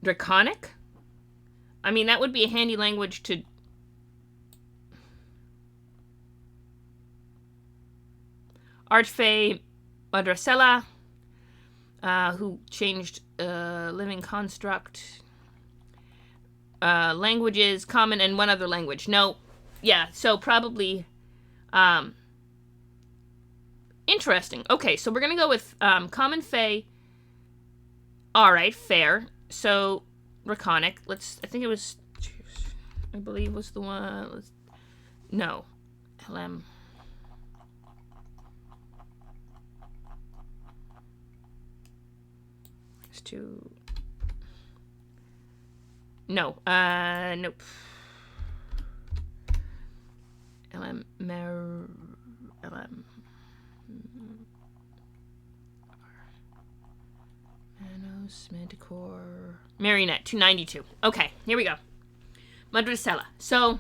Draconic? I mean, that would be a handy language to... Archfey Madrasella, who changed living construct... languages, common, and one other language. No, yeah, so probably, interesting. Okay, so we're gonna go with, common Fae. Alright, fair. So, Draconic, I think it was, I believe was the one, no, LM. It's two. No, nope. LM. Manos, Manticore. Marionette, 292. Okay, here we go. Madrasella. So,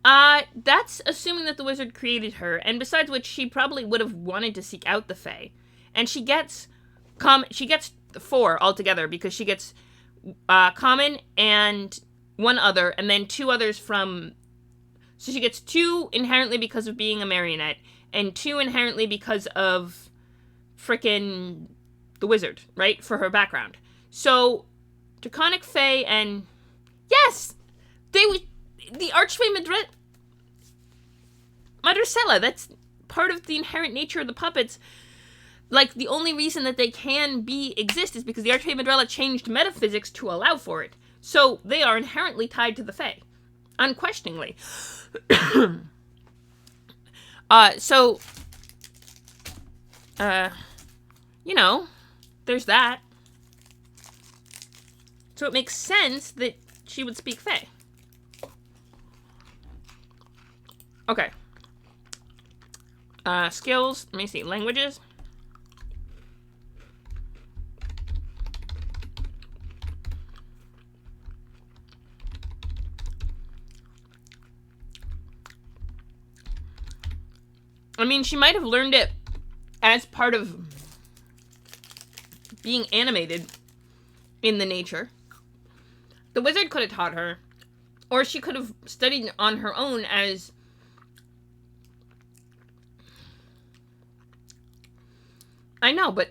that's assuming that the wizard created her, and besides which, she probably would have wanted to seek out the Fae. And she gets 4 altogether, because she gets common and one other, and then 2 others from... So she gets 2 inherently because of being a marionette, and 2 inherently because of frickin' the wizard, right? For her background. So, Draconic Fae and... Yes! The Archfey Madrasella, that's part of the inherent nature of the puppets. Like, the only reason that they can exist is because the Archfey Madrasella changed metaphysics to allow for it. So, they are inherently tied to the Fae. Unquestioningly. You know, there's that. So it makes sense that she would speak Fae. Okay. Skills, let me see, languages. I mean, she might have learned it as part of being animated in the nature. The wizard could have taught her, or she could have studied on her own as... I know, but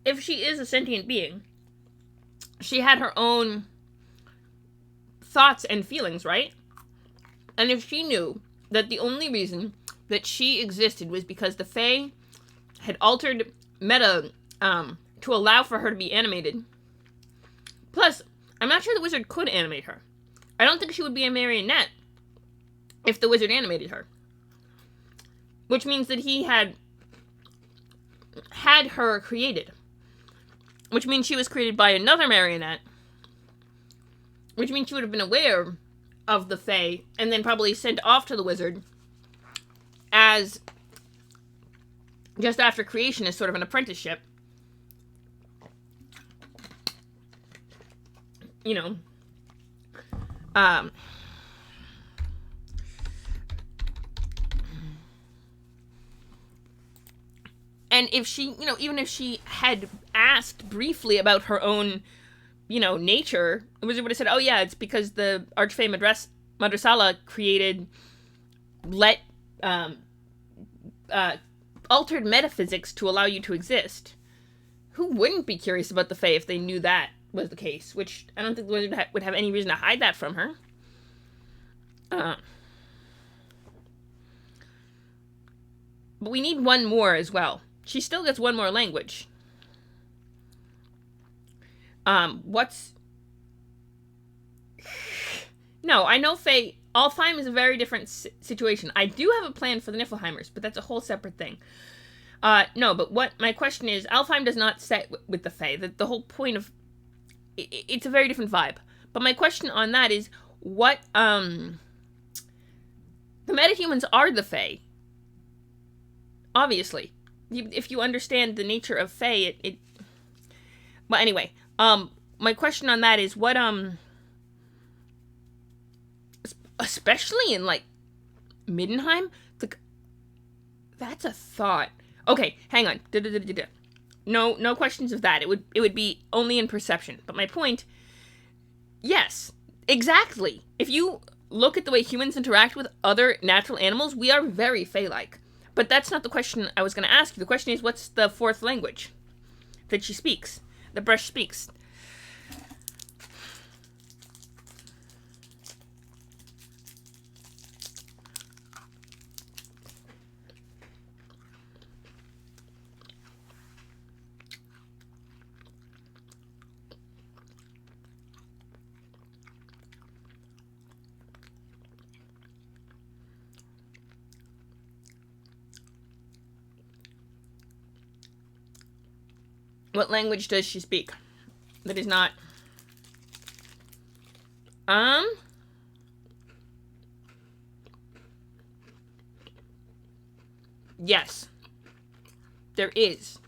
if she is a sentient being, she had her own thoughts and feelings, right? And if she knew that the only reason that she existed was because the Fae had altered meta to allow for her to be animated. Plus, I'm not sure the wizard could animate her. I don't think she would be a marionette if the wizard animated her. Which means that he had her created. Which means she was created by another marionette. Which means she would have been aware of the Fae and then probably sent off to the wizard as just after creation as sort of an apprenticeship. You know. And if she, even if she had asked briefly about her own, nature, the wizard would have said, oh yeah, it's because the Archfey Madrasala created, altered metaphysics to allow you to exist. Who wouldn't be curious about the Fae if they knew that was the case? Which I don't think the wizard would have any reason to hide that from her. But we need one more as well. She still gets one more language. No, I know Fae. Alfheim is a very different situation. I do have a plan for the Niflheimers, but that's a whole separate thing. No, but what my question is, Alfheim does not set with the Fae. The whole point of it's a very different vibe. But my question on that is, what the metahumans are the Fae. Obviously, if you understand the nature of Fae, it. Well, anyway, my question on that is what especially in like Middenheim, that's a thought. Okay, hang on. No questions of that. It would be only in perception. But my point, yes, exactly. If you look at the way humans interact with other natural animals, we are very Fae-like. But that's not the question I was going to ask you. The question is, what's the fourth language that she speaks, that Bresh speaks? What language does she speak that is not... Yes. There is.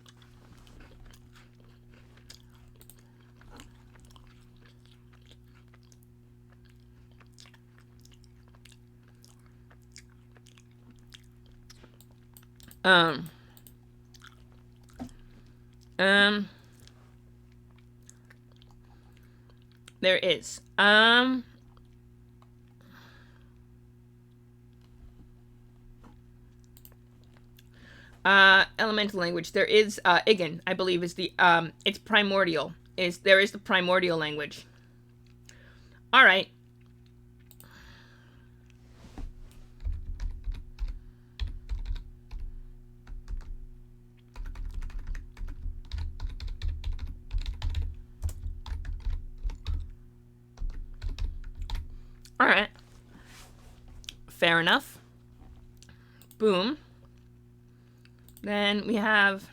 There is. Elemental language. There is, Igen, I believe, is the, it's primordial. There is the primordial language. Alright. Alright. Fair enough. Boom. Then we have...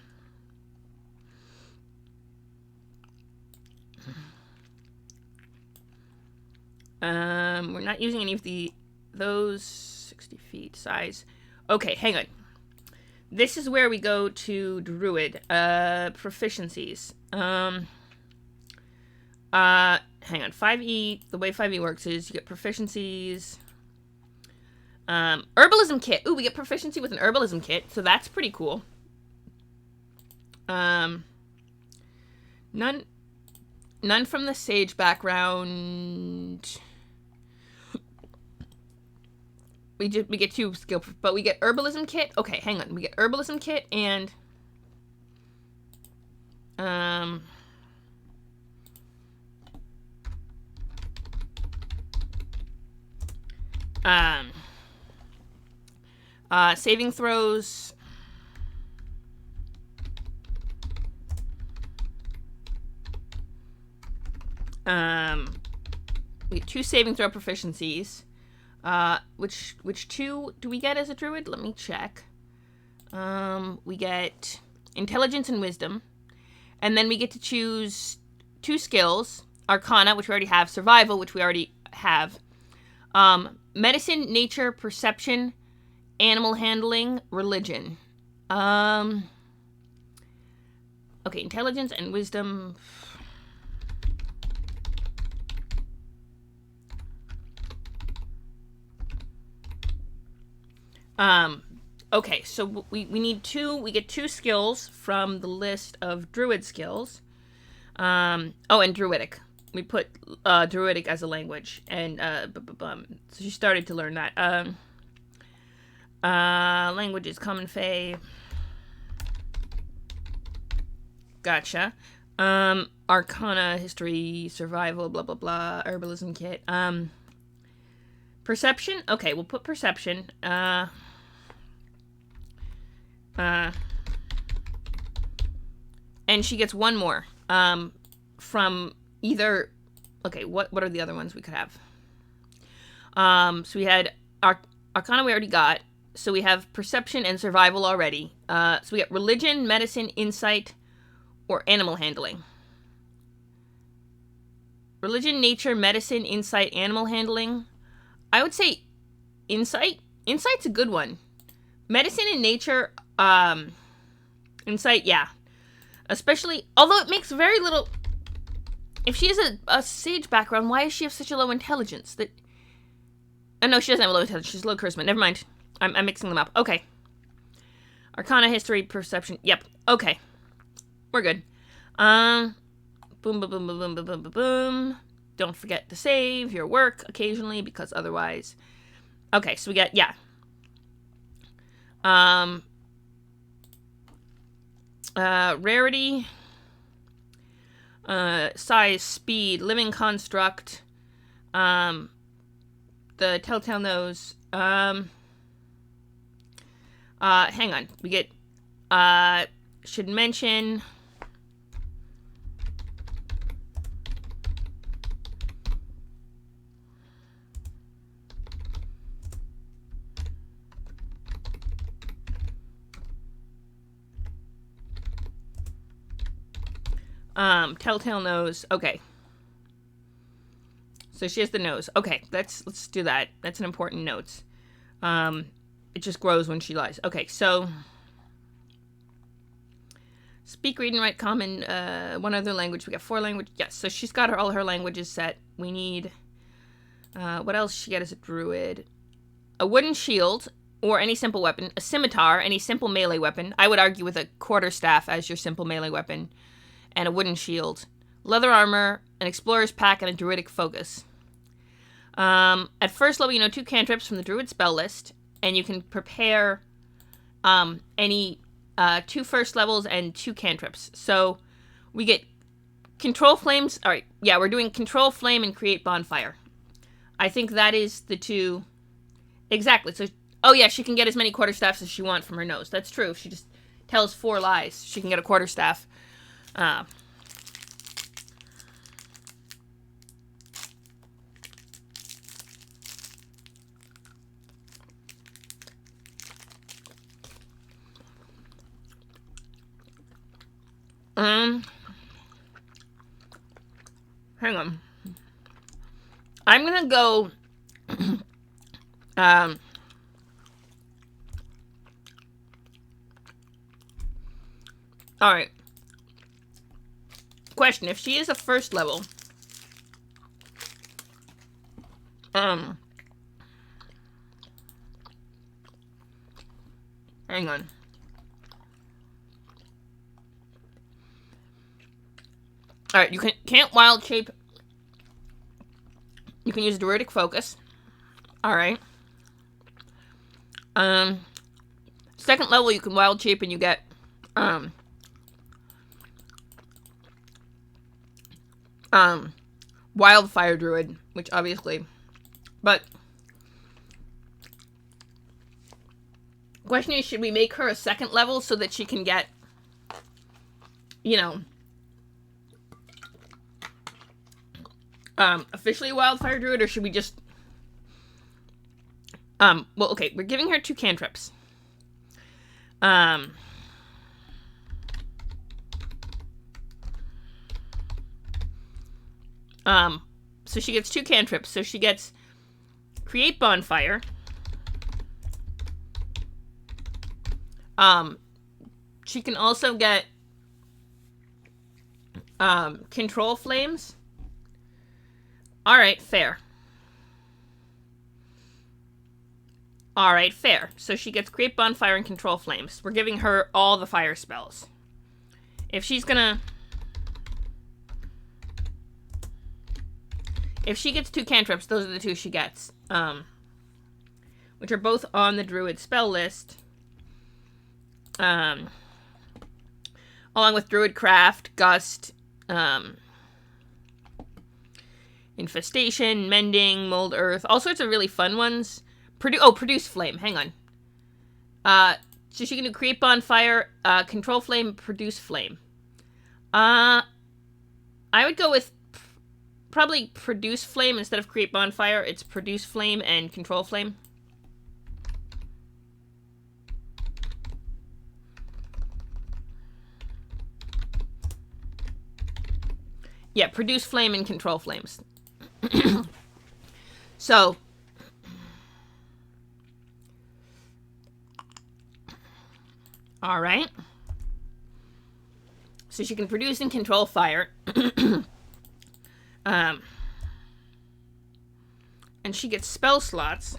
we're not using any of those 60 feet size. Okay, hang on. This is where we go to Druid. Proficiencies. Hang on. 5e, the way 5e works is you get proficiencies. Herbalism kit. Ooh, we get proficiency with an herbalism kit, so that's pretty cool. None from the sage background. We get 2 skill, but we get herbalism kit. Okay, hang on. We get herbalism kit and saving throws. We get 2 saving throw proficiencies. Which 2 do we get as a druid? Let me check. We get intelligence and wisdom. And then we get to choose 2 skills. Arcana, which we already have. Survival, which we already have. Medicine, nature, perception, animal handling, religion. Okay, intelligence and wisdom. Okay, so we need two. We get 2 skills from the list of druid skills. Oh, and druidic. We put druidic as a language, and so she started to learn that. Languages, common fae. Gotcha. Arcana, history, survival, blah blah blah. Herbalism kit. Perception. Okay, we'll put perception. And she gets 1 more. From either. Okay, what are the other ones we could have? So we had Arcana. We already got. So we have perception and survival already. So we got religion, medicine, insight, or animal handling. Religion, nature, medicine, insight, animal handling. I would say insight. Insight's a good one. Medicine and nature, insight, yeah. Especially, although it makes very little. If she has a sage background, why does she have such a low intelligence? No, she doesn't have a low intelligence. She's low charisma. Never mind. I'm mixing them up. Okay. Arcana, history, perception. Yep. Okay. We're good. Boom, boom, boom, boom, boom, boom, boom, boom, boom. Don't forget to save your work occasionally, because otherwise. Okay, so we got, yeah. Rarity. Size, speed, living construct. The telltale nose. Hang on. We get, should mention. Telltale nose. Okay. So she has the nose. Okay, let's do that. That's an important note. It just grows when she lies. Okay, so speak, read, and write common, 1 other language. We got 4 language. Yes, so she's got all her languages set. We need, what else she got as a druid? A wooden shield, or any simple weapon. A scimitar, any simple melee weapon. I would argue with a quarterstaff as your simple melee weapon. And a wooden shield. Leather armor, an explorer's pack, and a druidic focus. At first level, you know 2 cantrips from the druid spell list. And you can prepare any 2 first levels and 2 cantrips. So we get control flames. All right, yeah, we're doing control flame and create bonfire. I think that is the 2. Exactly. So, oh yeah, she can get as many quarterstaffs as she wants from her nose. That's true. If she just tells 4 lies, she can get a quarterstaff. Hang on. I'm gonna go, alright. Question, if she is a first level, hang on. Alright, you can't wild shape. You can use druidic focus. Alright. Second level, you can wild shape and you get, wildfire druid, which obviously, but question is, should we make her a 2nd level so that she can get, you know, officially a wildfire druid, or should we just, well, okay, we're giving her 2 cantrips. So she gets 2 cantrips. So she gets create bonfire. She can also get control flames. All right, fair. All right, fair. So she gets create bonfire and control flames. We're giving her all the fire spells. If she's gonna... If she gets 2 cantrips, those are the 2 she gets. Which are both on the Druid spell list. Along with Druid Craft, Gust, Infestation, Mending, Mold Earth, all sorts of really fun ones. Produce Flame, hang on. So she can do Create Bonfire, Control Flame, Produce Flame. I would go with probably Produce Flame instead of Create Bonfire. It's Produce Flame and Control Flame. Yeah, Produce Flame and Control Flames. So... Alright. So she can produce and control fire. And she gets spell slots.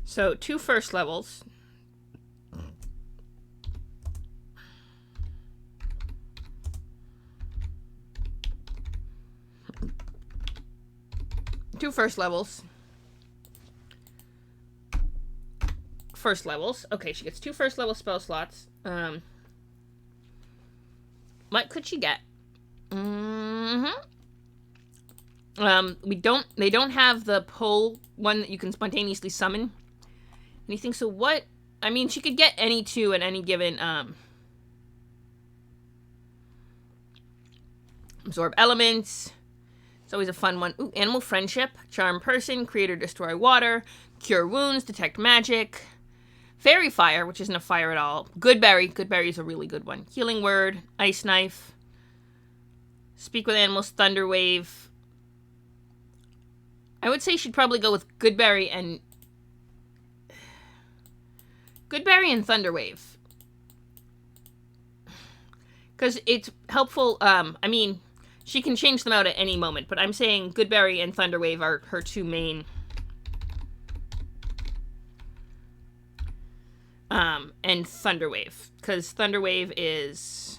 So 2 first levels. Two first levels. First levels. Okay, she gets 2 first level spell slots. What could she get? They don't have the pull one that you can spontaneously summon. Anything, so what? I mean, she could get any 2 at any given, Absorb Elements. It's always a fun one. Ooh, Animal Friendship. Charm Person. Create or Destroy Water. Cure Wounds. Detect Magic. Fairy Fire, which isn't a fire at all. Goodberry. Goodberry is a really good one. Healing Word. Ice Knife. Speak with Animals. Thunder Wave. I would say she'd probably go with Goodberry and... Goodberry and Thunder Wave. Because it's helpful, I mean, she can change them out at any moment, but I'm saying Goodberry and Thunder Wave are her 2 main... and Thunder Wave, because Thunder Wave is...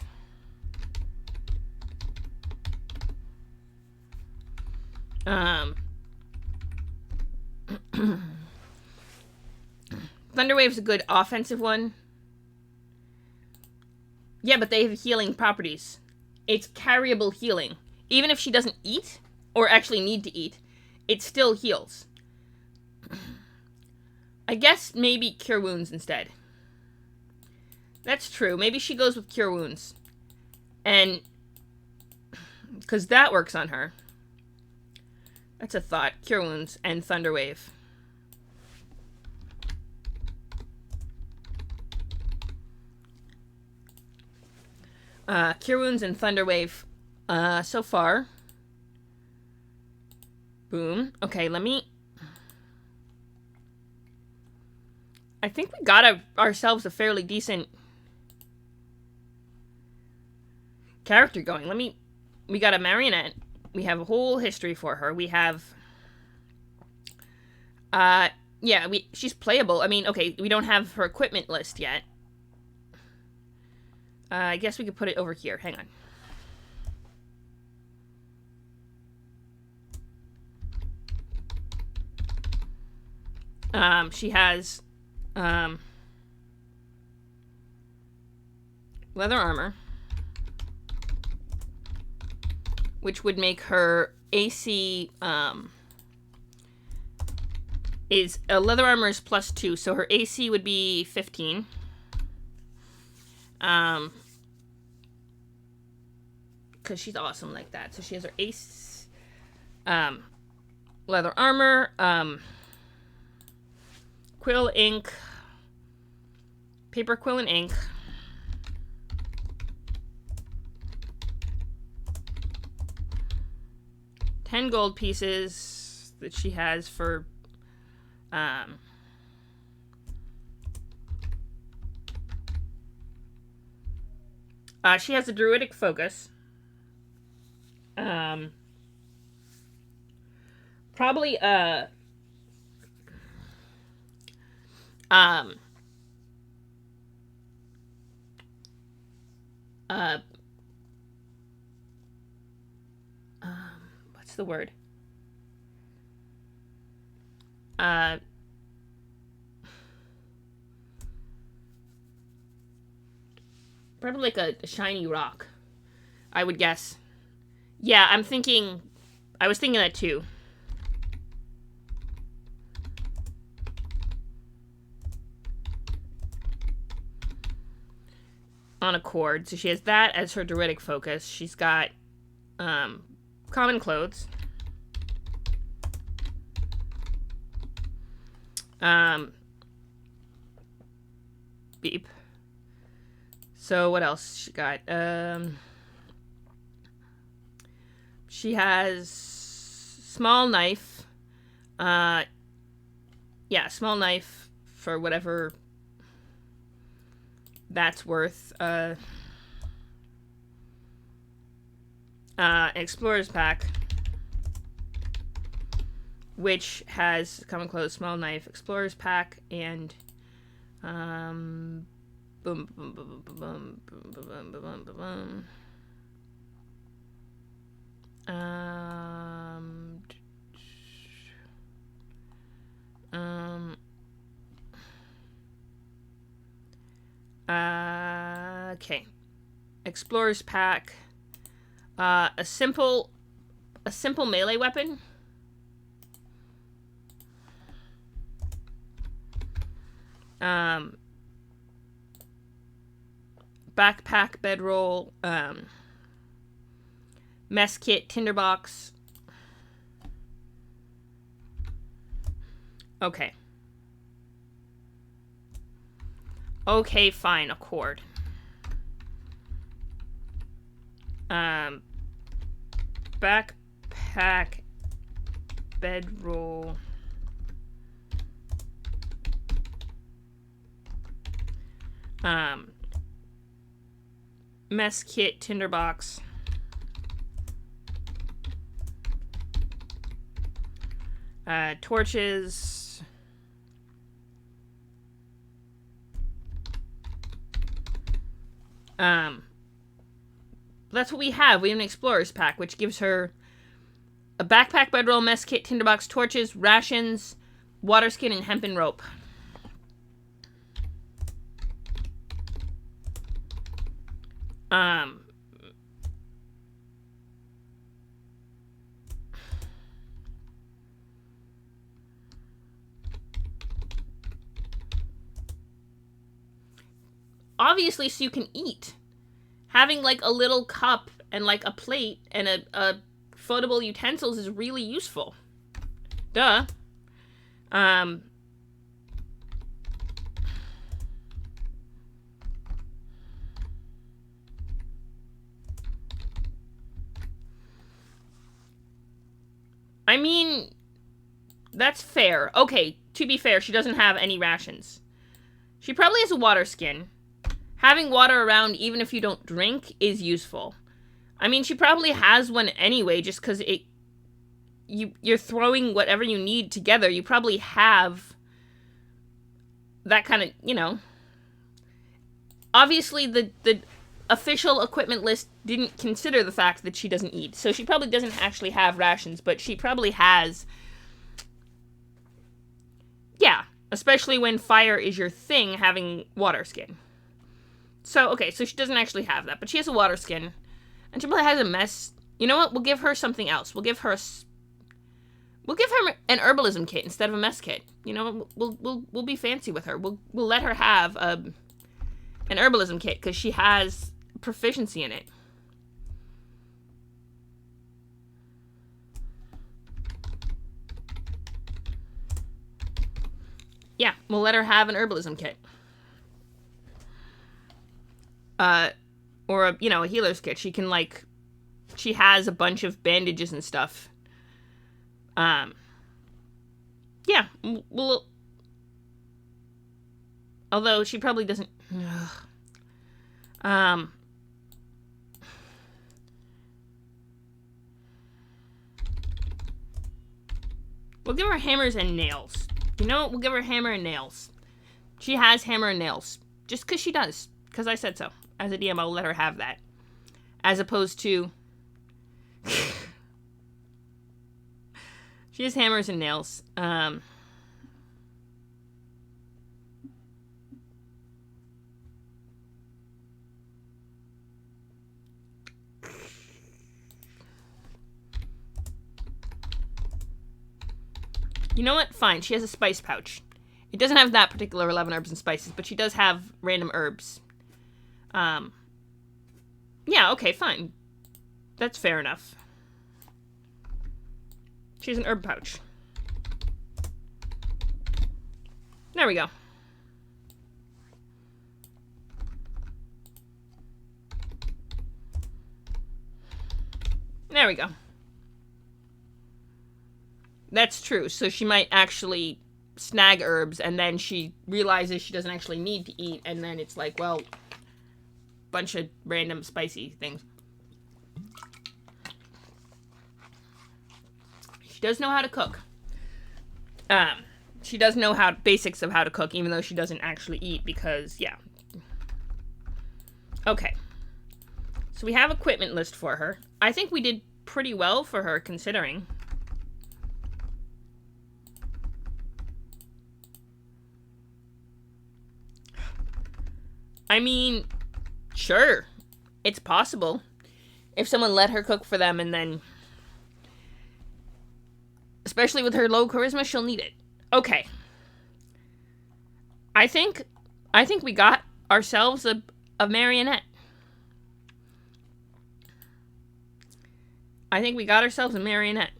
Thunder Wave's a good offensive one. Yeah, but they have healing properties. It's carryable healing. Even if she doesn't eat, or actually need to eat, it still heals. I guess maybe Cure Wounds instead. That's true. Maybe she goes with Cure Wounds. And... because that works on her. That's a thought. Cure Wounds and Thunder Wave. Cure Wounds and Thunder Wave. So far. Boom. Okay, let me... I think we got ourselves a fairly decent character going. We got a marionette. We have a whole history for her. We have... yeah, she's playable. I mean, okay, we don't have her equipment list yet. I guess we could put it over here. Hang on. She has... leather armor, which would make her AC, is, leather armor is +2, so her AC would be 15. Because she's awesome like that. So she has her ace, leather armor, quill, ink, paper, quill, and ink. $10 gold pieces that she has for, she has a druidic focus. Probably, um, uh, what's the word? Uh, Probably like a shiny rock, I would guess. Yeah, I was thinking that too. On a chord. So she has that as her Druidic focus. She's got common clothes. Beep. So what else she got? She has small knife. Yeah, small knife for whatever that's worth. Explorer's pack, which has common clothes, small knife, explorer's pack, and boom, boom, boom, boom, boom, boom, boom, boom, boom, boom, boom. Okay. Explorer's pack. A simple melee weapon. Backpack, bedroll, mess kit, tinderbox. Okay. Okay, fine, a cord. Backpack, bedroll. Mess kit, tinderbox. Torches. That's what we have. We have an explorer's pack, which gives her a backpack, bedroll, mess kit, tinderbox, torches, rations, water skin, and hempen rope. Obviously, so you can eat. Having like a little cup and like a plate and a foldable utensils is really useful. Duh. I mean, that's fair. Okay, to be fair, she doesn't have any rations. She probably has a water skin. Having water around, even if you don't drink, is useful. I mean, she probably has one anyway, just because you're throwing whatever you need together. You probably have that kind of, you know. Obviously, the official equipment list didn't consider the fact that she doesn't eat. So she probably doesn't actually have rations, but she probably has. Yeah, especially when fire is your thing, having water skin. So, okay, so she doesn't actually have that, but she has a water skin. And she probably has a mess. You know what? We'll give her something else. We'll give her an herbalism kit instead of a mess kit. You know, we'll be fancy with her. We'll let her have an herbalism kit because she has proficiency in it. Yeah, we'll let her have an herbalism kit. Or a healer's kit. She can she has a bunch of bandages and stuff. Yeah, well, although she probably doesn't. We'll give her hammers and nails. You know what? We'll give her hammer and nails. She has hammer and nails. Just because she does. Because I said so. As a DM, I'll let her have that. As opposed to... she has hammers and nails. You know what? Fine. She has a spice pouch. It doesn't have that particular 11 herbs and spices, but she does have random herbs. Yeah, okay, fine. That's fair enough. She has an herb pouch. There we go. There we go. That's true. So she might actually snag herbs, and then she realizes she doesn't actually need to eat, and then it's like, well, bunch of random spicy things. She does know how to cook. She does know basics of how to cook, even though she doesn't actually eat, because, yeah. Okay. So we have equipment list for her. I think we did pretty well for her, considering. I mean, sure. It's possible. If someone let her cook for them and then... especially with her low charisma, she'll need it. Okay. I think we got ourselves a marionette. I think we got ourselves a marionette.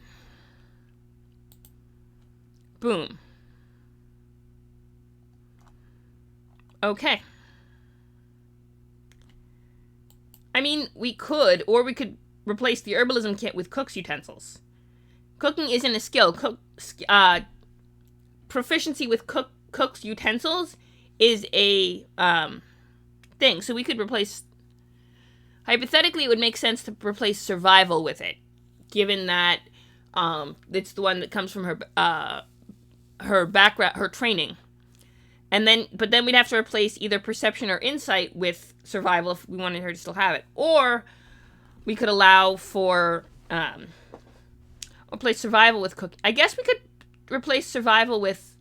Boom. Okay. I mean, we could replace the herbalism kit with cook's utensils. Cooking isn't a skill. Proficiency with cook's utensils is a thing. So we could replace... hypothetically, it would make sense to replace survival with it, given that it's the one that comes from her background, her training. But then we'd have to replace either perception or insight with survival if we wanted her to still have it. Or we could allow for... replace survival with cooking. I guess we could replace survival with...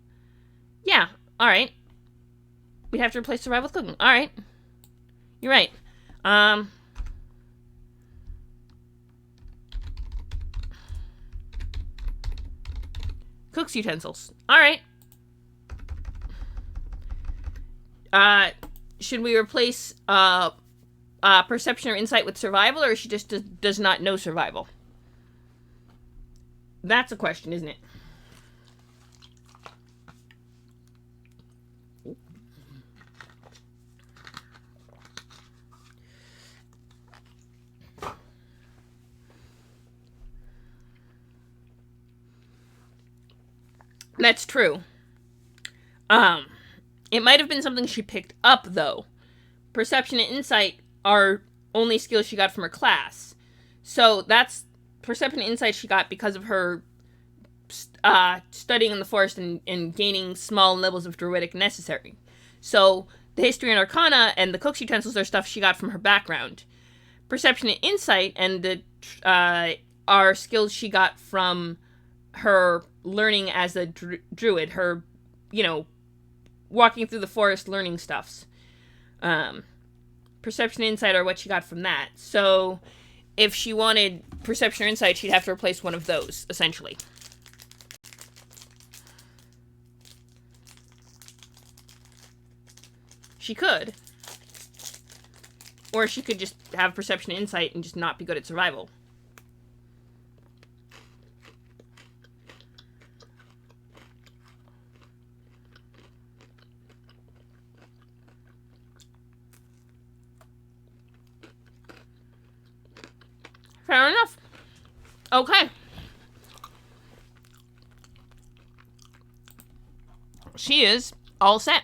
yeah, alright. We'd have to replace survival with cooking. Alright. You're right. Cook's utensils. Alright. Should we replace perception or insight with survival, or she just does not know survival? That's a question, isn't it? That's true. It might have been something she picked up, though. Perception and insight are only skills she got from her class. So that's perception and insight she got because of her studying in the forest and gaining small levels of druidic necessary. So the history and arcana and the cook's utensils are stuff she got from her background. Perception and insight and are skills she got from her learning as a druid. Her, walking through the forest learning stuffs. Perception and insight are what she got from that. So if she wanted perception or insight, she'd have to replace one of those, essentially. She could. Or she could just have perception and insight and just not be good at survival. Fair enough. Okay. She is all set.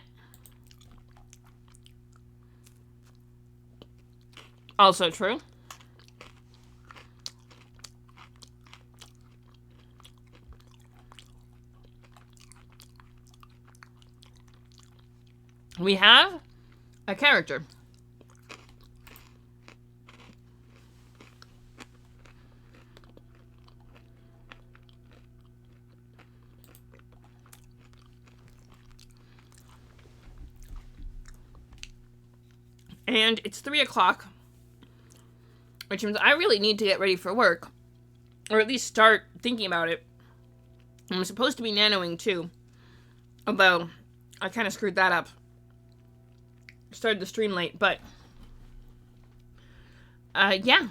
Also true. We have a character. And it's 3 o'clock, which means I really need to get ready for work, or at least start thinking about it. I'm supposed to be nanoing too, although I kind of screwed that up. Started the stream late, but yeah,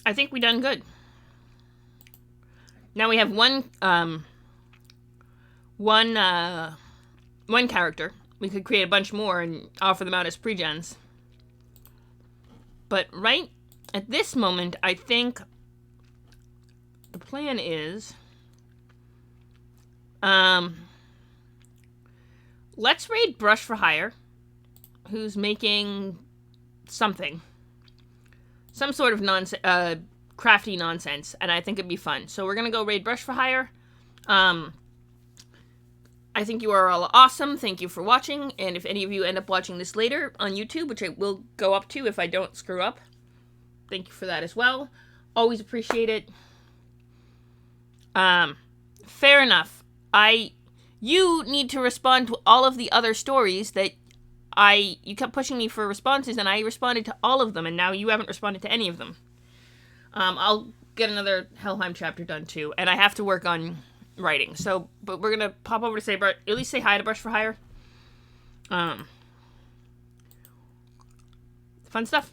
I think we done good. Now we have one character. We could create a bunch more and offer them out as pre-gens. But right at this moment, I think the plan is, let's raid Brush for Hire, who's making something. Some sort of crafty nonsense, and I think it'd be fun. So we're gonna go raid Brush for Hire. I think you are all awesome. Thank you for watching. And if any of you end up watching this later on YouTube, which I will go up to if I don't screw up, thank you for that as well. Always appreciate it. Fair enough. You need to respond to all of the other stories that you kept pushing me for responses, and I responded to all of them, and now you haven't responded to any of them. I'll get another Helheim chapter done too, and I have to work on writing. So, but we're gonna pop over to say, at least say hi to Brush for Hire. Fun stuff.